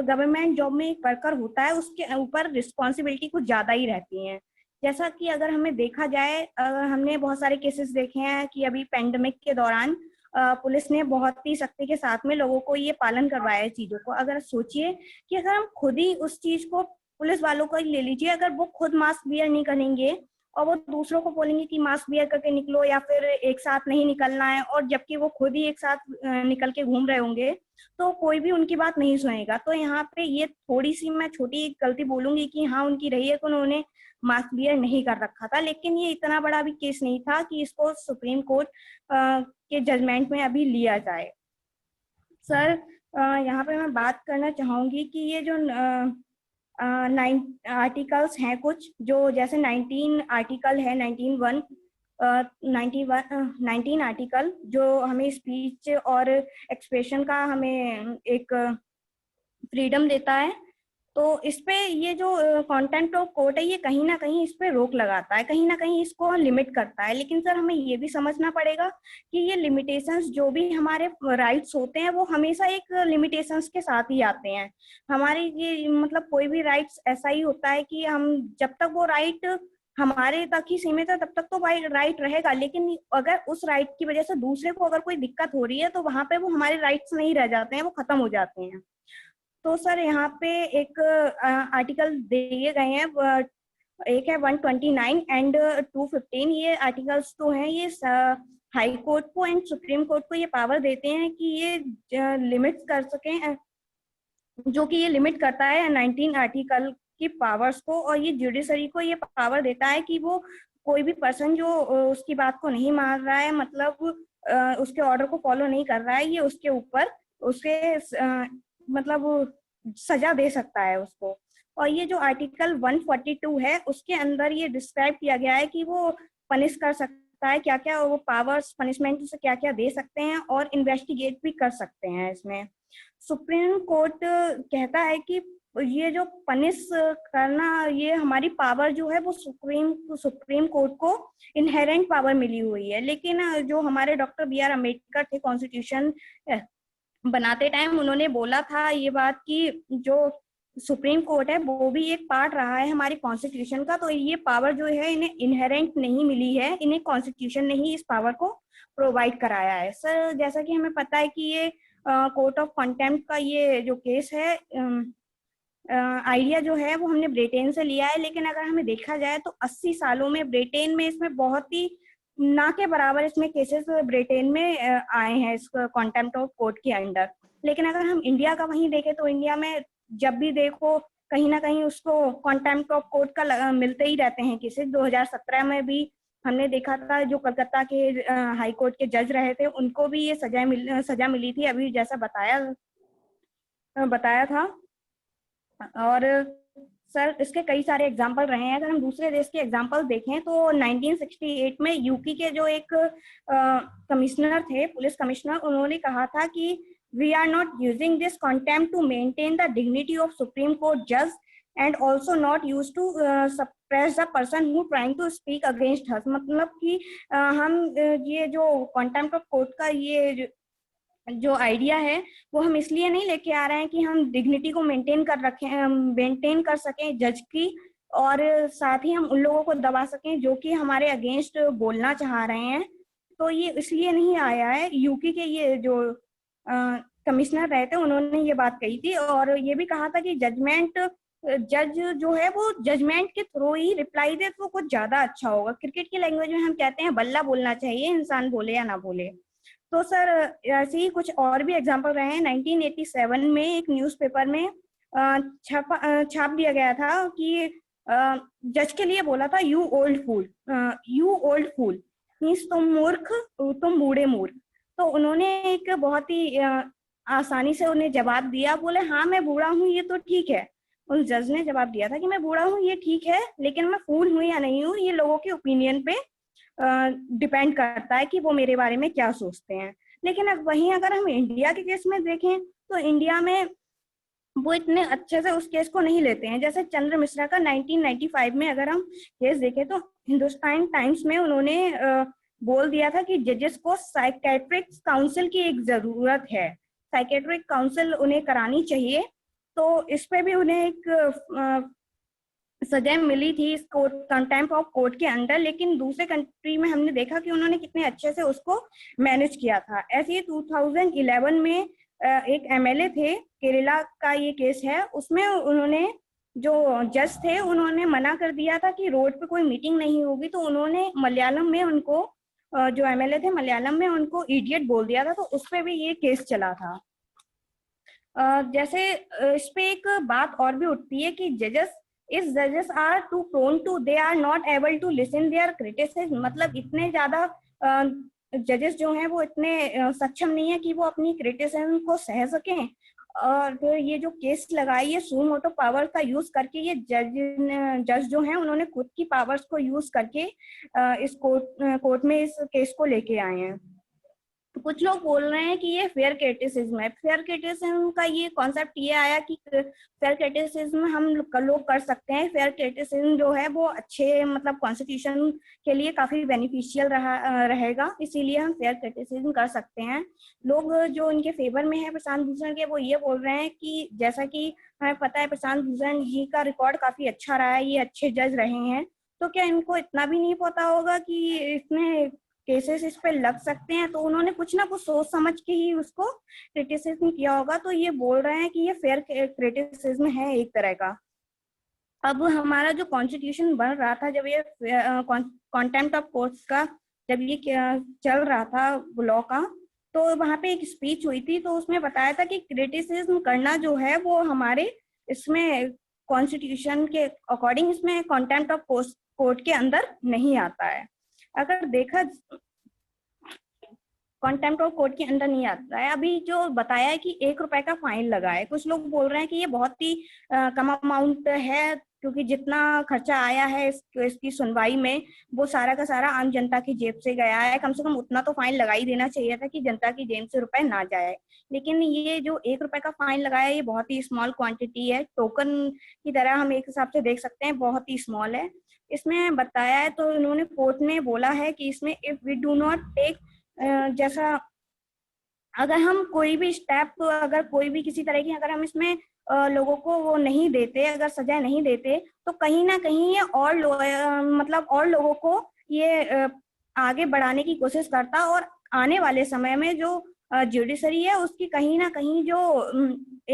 S8: गवर्नमेंट जॉब में एक वर्कर होता है उसके ऊपर रिस्पॉन्सिबिलिटी कुछ ज्यादा ही रहती है। जैसा कि अगर हमें देखा जाए, हमने बहुत सारे केसेस देखे हैं कि अभी पेंडेमिक के दौरान पुलिस ने बहुत ही सख्ती के साथ में लोगों को ये पालन करवाया है चीजों को। अगर सोचिए कि अगर हम खुद ही उस चीज को, पुलिस वालों को ले लीजिए, अगर वो खुद मास्क वियर नहीं करेंगे और वो दूसरों को बोलेंगे कि मास्क वियर करके निकलो या फिर एक साथ नहीं निकलना है, और जबकि वो खुद ही एक साथ निकल के घूम रहे होंगे, तो कोई भी उनकी बात नहीं सुनेगा। तो यहाँ पे ये थोड़ी सी मैं छोटी गलती बोलूंगी कि हाँ उनकी रही है कि उन्होंने मास्क वियर नहीं कर रखा था, लेकिन ये इतना बड़ा भी केस नहीं था कि इसको सुप्रीम कोर्ट के जजमेंट में अभी लिया जाए। सर यहाँ पे मैं बात करना चाहूंगी कि ये जो 9 आर्टिकल्स हैं कुछ, जो जैसे 19 आर्टिकल है, 19 आर्टिकल जो हमें स्पीच और एक्सप्रेशन का हमें एक फ्रीडम देता है, तो इस पे ये जो कंटेम्प्ट ऑफ कोर्ट है ये कहीं ना कहीं इस पे रोक लगाता है, कहीं ना कहीं इसको लिमिट करता है। लेकिन सर हमें ये भी समझना पड़ेगा कि ये लिमिटेशंस जो भी हमारे राइट्स होते हैं वो हमेशा एक लिमिटेशंस के साथ ही आते हैं। हमारे ये मतलब कोई भी राइट्स ऐसा ही होता है कि हम जब तक वो राइट हमारे तक ही सीमित है तब तक तो राइट रहेगा, लेकिन अगर उस राइट की वजह से दूसरे को अगर कोई दिक्कत हो रही है तो वहां पे वो हमारे राइट्स नहीं रह जाते हैं, वो खत्म हो जाते हैं। तो सर यहाँ पे एक आर्टिकल दिए गए हैं, एक है 129 एंड 215। ये आर्टिकल्स तो हैं, ये हाई कोर्ट को एंड सुप्रीम कोर्ट को ये पावर देते हैं कि ये लिमिट कर सकें, जो कि ये लिमिट करता है 19 आर्टिकल की पावर्स को, और ये जुडिशरी को ये पावर देता है कि वो कोई भी पर्सन जो उसकी बात को नहीं मान रहा है, मतलब उसके ऑर्डर को फॉलो नहीं कर रहा है, ये उसके ऊपर उसके मतलब सजा दे सकता है उसको। और ये जो आर्टिकल 142 है उसके अंदर ये डिस्क्राइब किया गया है कि वो पनिश कर सकता है, क्या क्या वो पावर्स पनिशमेंट से क्या क्या दे सकते हैं, और इन्वेस्टिगेट भी कर सकते हैं। इसमें सुप्रीम कोर्ट कहता है कि ये जो पनिश करना, ये हमारी पावर जो है वो सुप्रीम कोर्ट को इनहेरेंट पावर मिली हुई है। लेकिन जो हमारे डॉक्टर BR अम्बेडकर थे कॉन्स्टिट्यूशन बनाते टाइम, उन्होंने बोला था ये बात कि जो सुप्रीम कोर्ट है वो भी एक पार्ट रहा है हमारी कॉन्स्टिट्यूशन का, तो ये पावर जो है इन्हें इनहेरेंट नहीं मिली है, इन्हें कॉन्स्टिट्यूशन ने ही इस पावर को प्रोवाइड कराया है। सर जैसा कि हमें पता है कि ये कोर्ट ऑफ कंटेम्प्ट का ये जो केस है, आइडिया जो है वो हमने ब्रिटेन से लिया है। लेकिन अगर हमें देखा जाए तो 80 सालों में ब्रिटेन में इसमें बहुत ही ना के बराबर इसमें केसेस ब्रिटेन में आए हैं इस कंटेम्प्ट ऑफ कोर्ट के अंडर। लेकिन अगर हम इंडिया का वहीं देखें तो इंडिया में जब भी देखो कहीं ना कहीं उसको कंटेम्प्ट ऑफ कोर्ट का मिलते ही रहते हैं केसेस। 2017 में भी हमने देखा था, जो कलकत्ता के हाई कोर्ट के जज रहे थे उनको भी ये सजा मिली थी, अभी जैसा बताया था। और सर इसके कई सारे एग्जाम्पल रहे हैं। अगर हम दूसरे देश के एग्जाम्पल देखें तो 1968 में यूपी के जो एक कमिश्नर थे, पुलिस कमिश्नर, उन्होंने कहा था कि we are not using this contempt to maintain the dignity of supreme court जज and also not use to suppress the person who trying to speak against us. मतलब कि हम ये जो कंटेम्प्ट ऑफ कोर्ट का ये जो आइडिया है वो हम इसलिए नहीं लेके आ रहे हैं कि हम डिग्निटी को मेंटेन कर सकें जज की, और साथ ही हम उन लोगों को दबा सकें जो कि हमारे अगेंस्ट बोलना चाह रहे हैं। तो ये इसलिए नहीं आया है। यूपी के ये जो कमिश्नर रहे थे उन्होंने ये बात कही थी, और ये भी कहा था कि जज जो है वो जजमेंट के थ्रू ही रिप्लाई दे तो कुछ ज्यादा अच्छा होगा। क्रिकेट की लैंग्वेज में हम कहते हैं बल्ला बोलना चाहिए, इंसान बोले या ना बोले। तो सर ऐसे ही कुछ और भी एग्जाम्पल रहे हैं। 1987 में एक न्यूज़पेपर में छाप दिया गया था कि जज के लिए बोला था यू ओल्ड फूल मीन्स तुम मूर्ख, तुम बूढ़े मूर्ख। तो उन्होंने एक बहुत ही आसानी से उन्हें जवाब दिया, बोले हाँ मैं बूढ़ा हूँ ये तो ठीक है। उस जज ने जवाब दिया था कि मैं बूढ़ा हूँ ये ठीक है, लेकिन मैं फूल हूँ या नहीं हूँ ये लोगों के ओपिनियन पे डिपेंड करता है कि वो मेरे बारे में क्या सोचते हैं। लेकिन वहीं अगर हम इंडिया के केस में देखें तो इंडिया में वो इतने अच्छे से उस केस को नहीं लेते हैं। जैसे चंद्र मिश्रा का 1995 में अगर हम केस देखें तो हिंदुस्तान टाइम्स में उन्होंने बोल दिया था कि जजेस को साइकेट्रिक काउंसिल की एक जरूरत है, साइकेट्रिक काउंसिल उन्हें करानी चाहिए। तो इस पे भी उन्हें एक सजा मिली थी इस कंटेम्प्ट ऑफ कोर्ट के अंडर। लेकिन दूसरे कंट्री में हमने देखा कि उन्होंने कितने अच्छे से उसको मैनेज किया था। ऐसे ही 2011 में एक MLA थे, केरला का ये केस है, उसमें उन्होंने जो जज थे उन्होंने मना कर दिया था कि रोड पे कोई मीटिंग नहीं होगी, तो उन्होंने मलयालम में उनको जो MLA थे मलयालम में उनको इडियट बोल दिया था। तो उस पर भी ये केस चला था। जैसे इस पे एक बात और भी उठती है कि जजेस are too prone to, they are not able to listen their criticism. मतलब इतने ज्यादा जजेस जो हैं वो इतने सक्षम नहीं है कि वो अपनी क्रिटिसिज्म को सह सकें। और ये जो केस लगाई है सुमो मोटो पावर का यूज करके, ये जज जो हैं उन्होंने खुद की पावर्स को यूज करके इस कोर्ट में इस केस को लेके आए हैं। तो कुछ लोग बोल रहे हैं कि ये फेयर क्रिटिसिज्म है। फेयर क्रिटिसिज्म का ये कॉन्सेप्ट ये आया कि फेयर क्रिटिसिज्म हम लोग कर सकते हैं। फेयर क्रिटिसिज्म जो है वो अच्छे मतलब कॉन्स्टिट्यूशन के लिए काफी बेनिफिशियल रहेगा, इसीलिए हम फेयर क्रिटिसिज्म कर सकते हैं। लोग जो इनके फेवर में है प्रशांत भूषण के, वो ये बोल रहे हैं कि जैसा कि हमें पता है प्रशांत भूषण जी का रिकॉर्ड काफी अच्छा रहा है, ये अच्छे जज रहे हैं, तो क्या इनको इतना भी नहीं पता होगा कि इसमें केसेस इस पे लग सकते हैं? तो उन्होंने कुछ ना कुछ सोच समझ के ही उसको क्रिटिसिज्म किया होगा। तो ये बोल रहे हैं कि ये फेयर क्रिटिसिज्म है एक तरह का। अब हमारा जो कॉन्स्टिट्यूशन बन रहा था, जब ये कंटेम्प्ट ऑफ कोर्ट्स का जब ये चल रहा था लॉ का, तो वहां पे एक स्पीच हुई थी, तो उसमें बताया था कि क्रिटिसिज्म करना जो है वो हमारे इसमें कॉन्स्टिट्यूशन के अकॉर्डिंग इसमें कंटेम्प्ट ऑफ कोर्ट के अंदर नहीं आता है। अगर देखा कंटेम्प्ट ऑफ कोर्ट के अंदर नहीं आता है। अभी जो बताया है कि 1 रुपए का फाइन लगा है, कुछ लोग बोल रहे हैं कि ये बहुत ही कम अमाउंट है, क्योंकि जितना खर्चा आया है इसकी सुनवाई में वो सारा का सारा आम जनता की जेब से गया है। कम से कम उतना तो फाइन लगा ही देना चाहिए था कि जनता की जेब से रुपए ना जाए। लेकिन ये जो 1 रुपए का फाइन लगाया है, ये बहुत ही स्मॉल क्वांटिटी है, टोकन की तरह हम एक हिसाब से देख सकते हैं, बहुत ही स्मॉल है। इसमें बताया है तो इन्होंने कोर्ट ने बोला है कि इसमें if we do not take, जैसा अगर हम कोई भी स्टेप, अगर कोई भी किसी तरह की अगर हम इसमें लोगों को वो नहीं देते, अगर सजा नहीं देते, तो कहीं ना कहीं ये और मतलब और लोगों को ये आगे बढ़ाने की कोशिश करता, और आने वाले समय में जो जुडिशरी है उसकी कहीं ना कहीं जो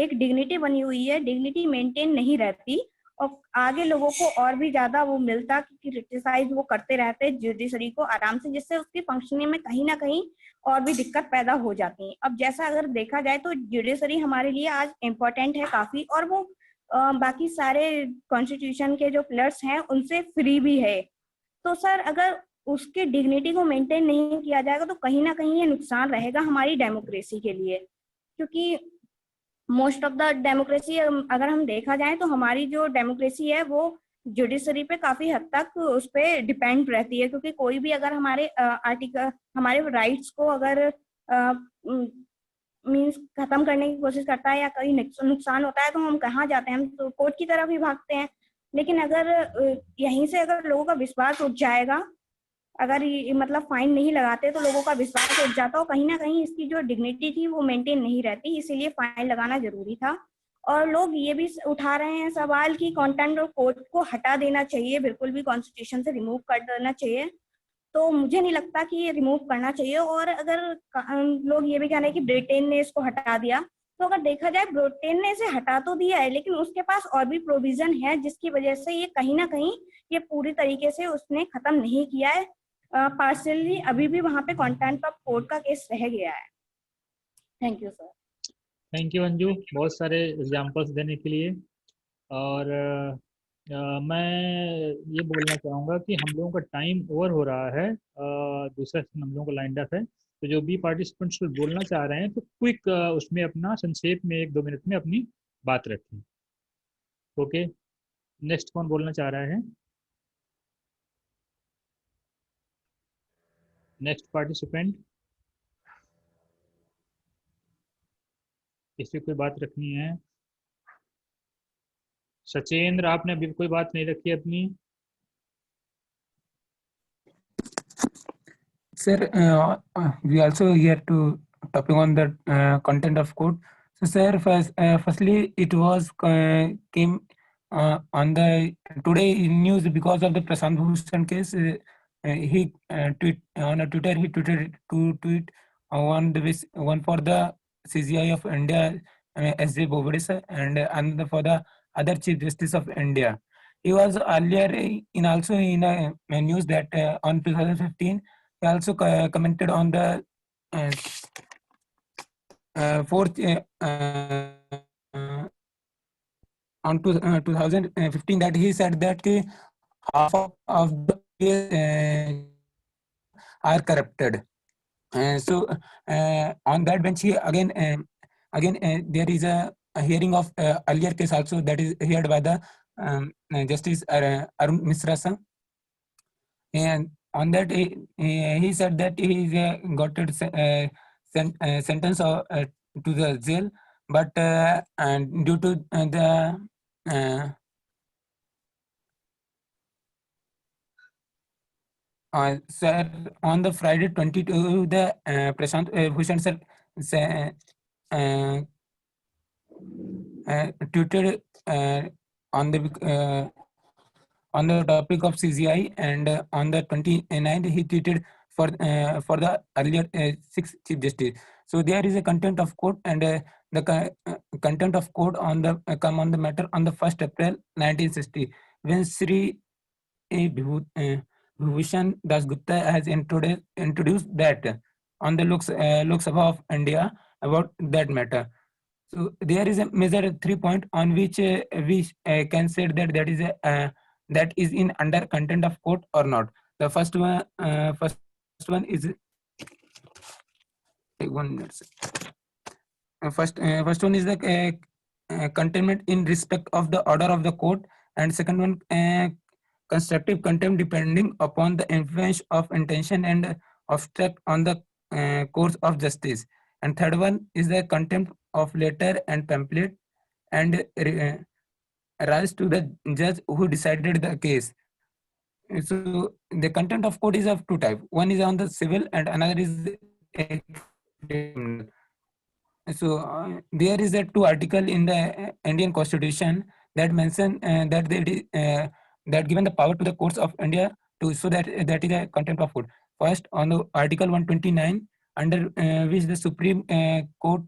S8: एक डिग्निटी बनी हुई है, डिग्निटी मेंटेन नहीं रहती, और आगे लोगों को और भी ज्यादा वो मिलता कि क्रिटिसाइज वो करते रहते जुडिशरी को आराम से, जिससे उसकी फंक्शनिंग में कहीं ना कहीं और भी दिक्कत पैदा हो जाती है। अब जैसा अगर देखा जाए तो जुडिशरी हमारे लिए आज इम्पोर्टेंट है काफी, और वो बाकी सारे कॉन्स्टिट्यूशन के जो पिलर्स हैं उनसे फ्री भी है। तो सर अगर उसके डिग्निटी को मेंटेन नहीं किया जाएगा तो कहीं ना कहीं ये नुकसान रहेगा हमारी डेमोक्रेसी के लिए, क्योंकि मोस्ट ऑफ द डेमोक्रेसी अगर हम देखा जाए तो हमारी जो डेमोक्रेसी है वो जुडिशरी पे काफी हद तक उस पर डिपेंड रहती है, क्योंकि कोई भी अगर हमारे आर्टिकल, हमारे राइट्स को अगर मीन्स खत्म करने की कोशिश करता है या कहीं नुकसान होता है तो हम कहाँ जाते हैं, हम तो कोर्ट की तरफ ही भागते हैं। लेकिन अगर यहीं से अगर लोगों का विश्वास उठ जाएगा, अगर ये मतलब फाइन नहीं लगाते तो लोगों का विश्वास उठ जाता, और कहीं ना कहीं इसकी जो डिग्निटी थी वो मेंटेन नहीं रहती, इसीलिए फाइन लगाना जरूरी था। और लोग ये भी उठा रहे हैं सवाल कि कंटेम्प्ट ऑफ कोर्ट को हटा देना चाहिए, बिल्कुल भी कॉन्स्टिट्यूशन से रिमूव कर देना चाहिए। तो मुझे नहीं लगता कि ये रिमूव करना चाहिए। और अगर लोग ये भी कह रहे हैं कि ब्रिटेन ने इसको हटा दिया, तो अगर देखा जाए ब्रिटेन ने इसे हटा तो दिया है, लेकिन उसके पास और भी प्रोविजन है जिसकी वजह से ये कहीं ना कहीं ये पूरी तरीके से उसने खत्म नहीं किया है। पार्शियली अभी भी वहां पे कंटेम्प्ट ऑफ कोर्ट का केस रह गया है। Thank you sir.
S1: Thank you Anju, बहुत सारे एग्जांपल्स देने के लिए। और मैं ये बोलना चाहूँगा कि हम लोगों का टाइम ओवर हो रहा है, दूसरा सेशन हम लोगों का लाइंड अप है, तो जो भी पार्टिसिपेंट्स बोलना चाह रहे हैं तो क्विक उसमें अपना संक्षेप में 1-2 मिनट में अपनी बात रखें। ओके, नेक्स्ट कौन बोलना चाह रहा है? नेक्स्ट पार्टिसिपेंट, किसी कोई बात रखनी है? सचेंद्र, आपने अभी कोई बात नहीं रखी अपनी?
S9: Sir, we also here to topic on the content of code. So, sir, firstly, it was came on the today in news because of the Prashant Bhushan case. He tweet on a Twitter. He tweeted to tweet one for the CGI of India, S.J. Bobade sir, and another for the other Chief Justice of India. He was earlier in also in a news that on 2015. He also commented on the fourth on 2015 that he said that half of the are corrupted. So on that bench, he again there is a hearing of earlier case also that is heard by the Justice Arun Misra sir. And on that, he said that he got a sentence to the jail, but and due to the sir, on the Friday 22, the Prashant Bhushan sir tweeted on the topic of CGI, and on the 29th he tweeted for the earlier 6 Chief Justice. So there is a contempt of court, and the contempt of court on the come on the matter on the 1st April 1960 when Sri Bhushan Das Gupta has introduced that on the Lok Sabha of India about that matter. So there is a major 3 point on which we can say that that is a that is in under contempt of court or not. The first one is 1 minute. First one is the containment in respect of the order of the court, and second one constructive contempt depending upon the influence of intention and obstruct on the course of justice, and third one is the contempt of letter and pamphlet and rise to the judge who decided the case. So the contempt of court is of two types. One is on the civil and another is criminal. So there is a 2 article in the Indian Constitution that mention that given the power to the courts of India to so that is a contempt of court. First, on the Article 129, under which the Supreme Court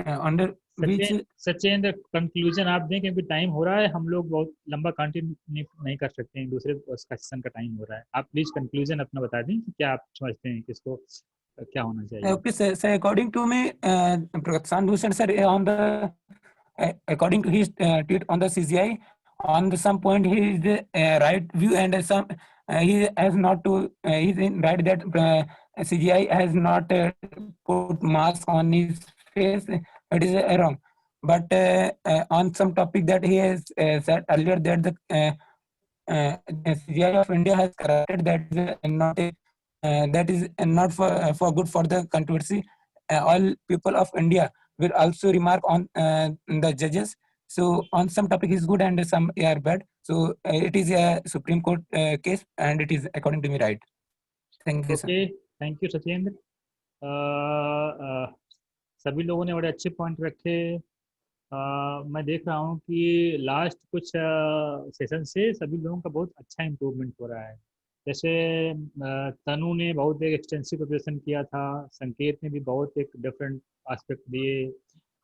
S9: under which
S1: Sachin conclusion आप दें क्योंकि time हो रहा है, हम लोग बहुत लंबा कंटिन्यू नहीं कर सकते हैं, दूसरे सेशन का टाइम हो रहा है. आप प्लीज कंक्लूजन अपना बता दें कि क्या आप समझते हैं कि इसको क्या होना चाहिए.
S9: Okay, sir, according to me, Prashant Bhushan sir, on the according to his tweet on the CGI, on some point he is the right view, and some he has not to he is in right that CGI has not put mask on his face. It is wrong. But on some topic that he has said earlier that the CGI of India has corrected that is not a that is not for good for the controversy. All people of India will also remark on the judges. So on some topic is good and some are bad. So it is a Supreme Court case and it is according to me right. Thank you,
S1: okay, sir. Thank you, Satyendra. सभी लोगों ने बड़े अच्छे point रखे. मैं देख रहा हूँ कि लास्ट कुछ सेशन से सभी लोगों का बहुत अच्छा इम्प्रूवमेंट हो रहा है. जैसे तनु ने बहुत एक एक्सटेंसिव प्रिपरेशन किया था, संकेत ने भी बहुत एक डिफरेंट एस्पेक्ट दिए,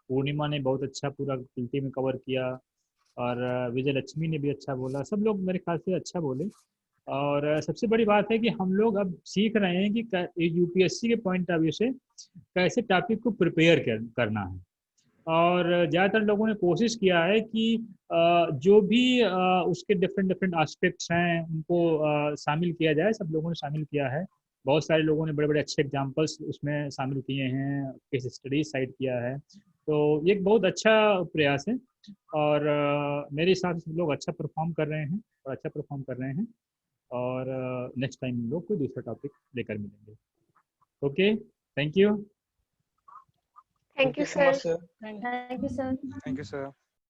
S1: पूर्णिमा ने बहुत अच्छा पूरा गिल्टी में कवर किया, और विजय लक्ष्मी ने भी अच्छा बोला. सब लोग मेरे ख्याल से अच्छा बोले. और सबसे बड़ी बात है कि हम लोग अब सीख रहे हैं कि यूपीएससी के पॉइंट ऑफ व्यू से कैसे टॉपिक को प्रिपेयर करना है. और ज़्यादातर लोगों ने कोशिश किया है कि जो भी उसके डिफरेंट एस्पेक्ट्स हैं उनको शामिल किया जाए. सब लोगों ने शामिल किया है. बहुत सारे लोगों ने बड़े बड़े अच्छे एग्जांपल्स उसमें शामिल किए हैं, केस स्टडी साइड किया है. तो ये एक बहुत अच्छा प्रयास है और मेरे हिसाब से लोग अच्छा परफॉर्म कर रहे हैं और अच्छा परफॉर्म कर रहे हैं. और नेक्स्ट टाइम हम लोग कोई दूसरा टॉपिक लेकर मिलेंगे. Okay, thank you.
S2: Thank you, sir.
S3: Thank you, sir.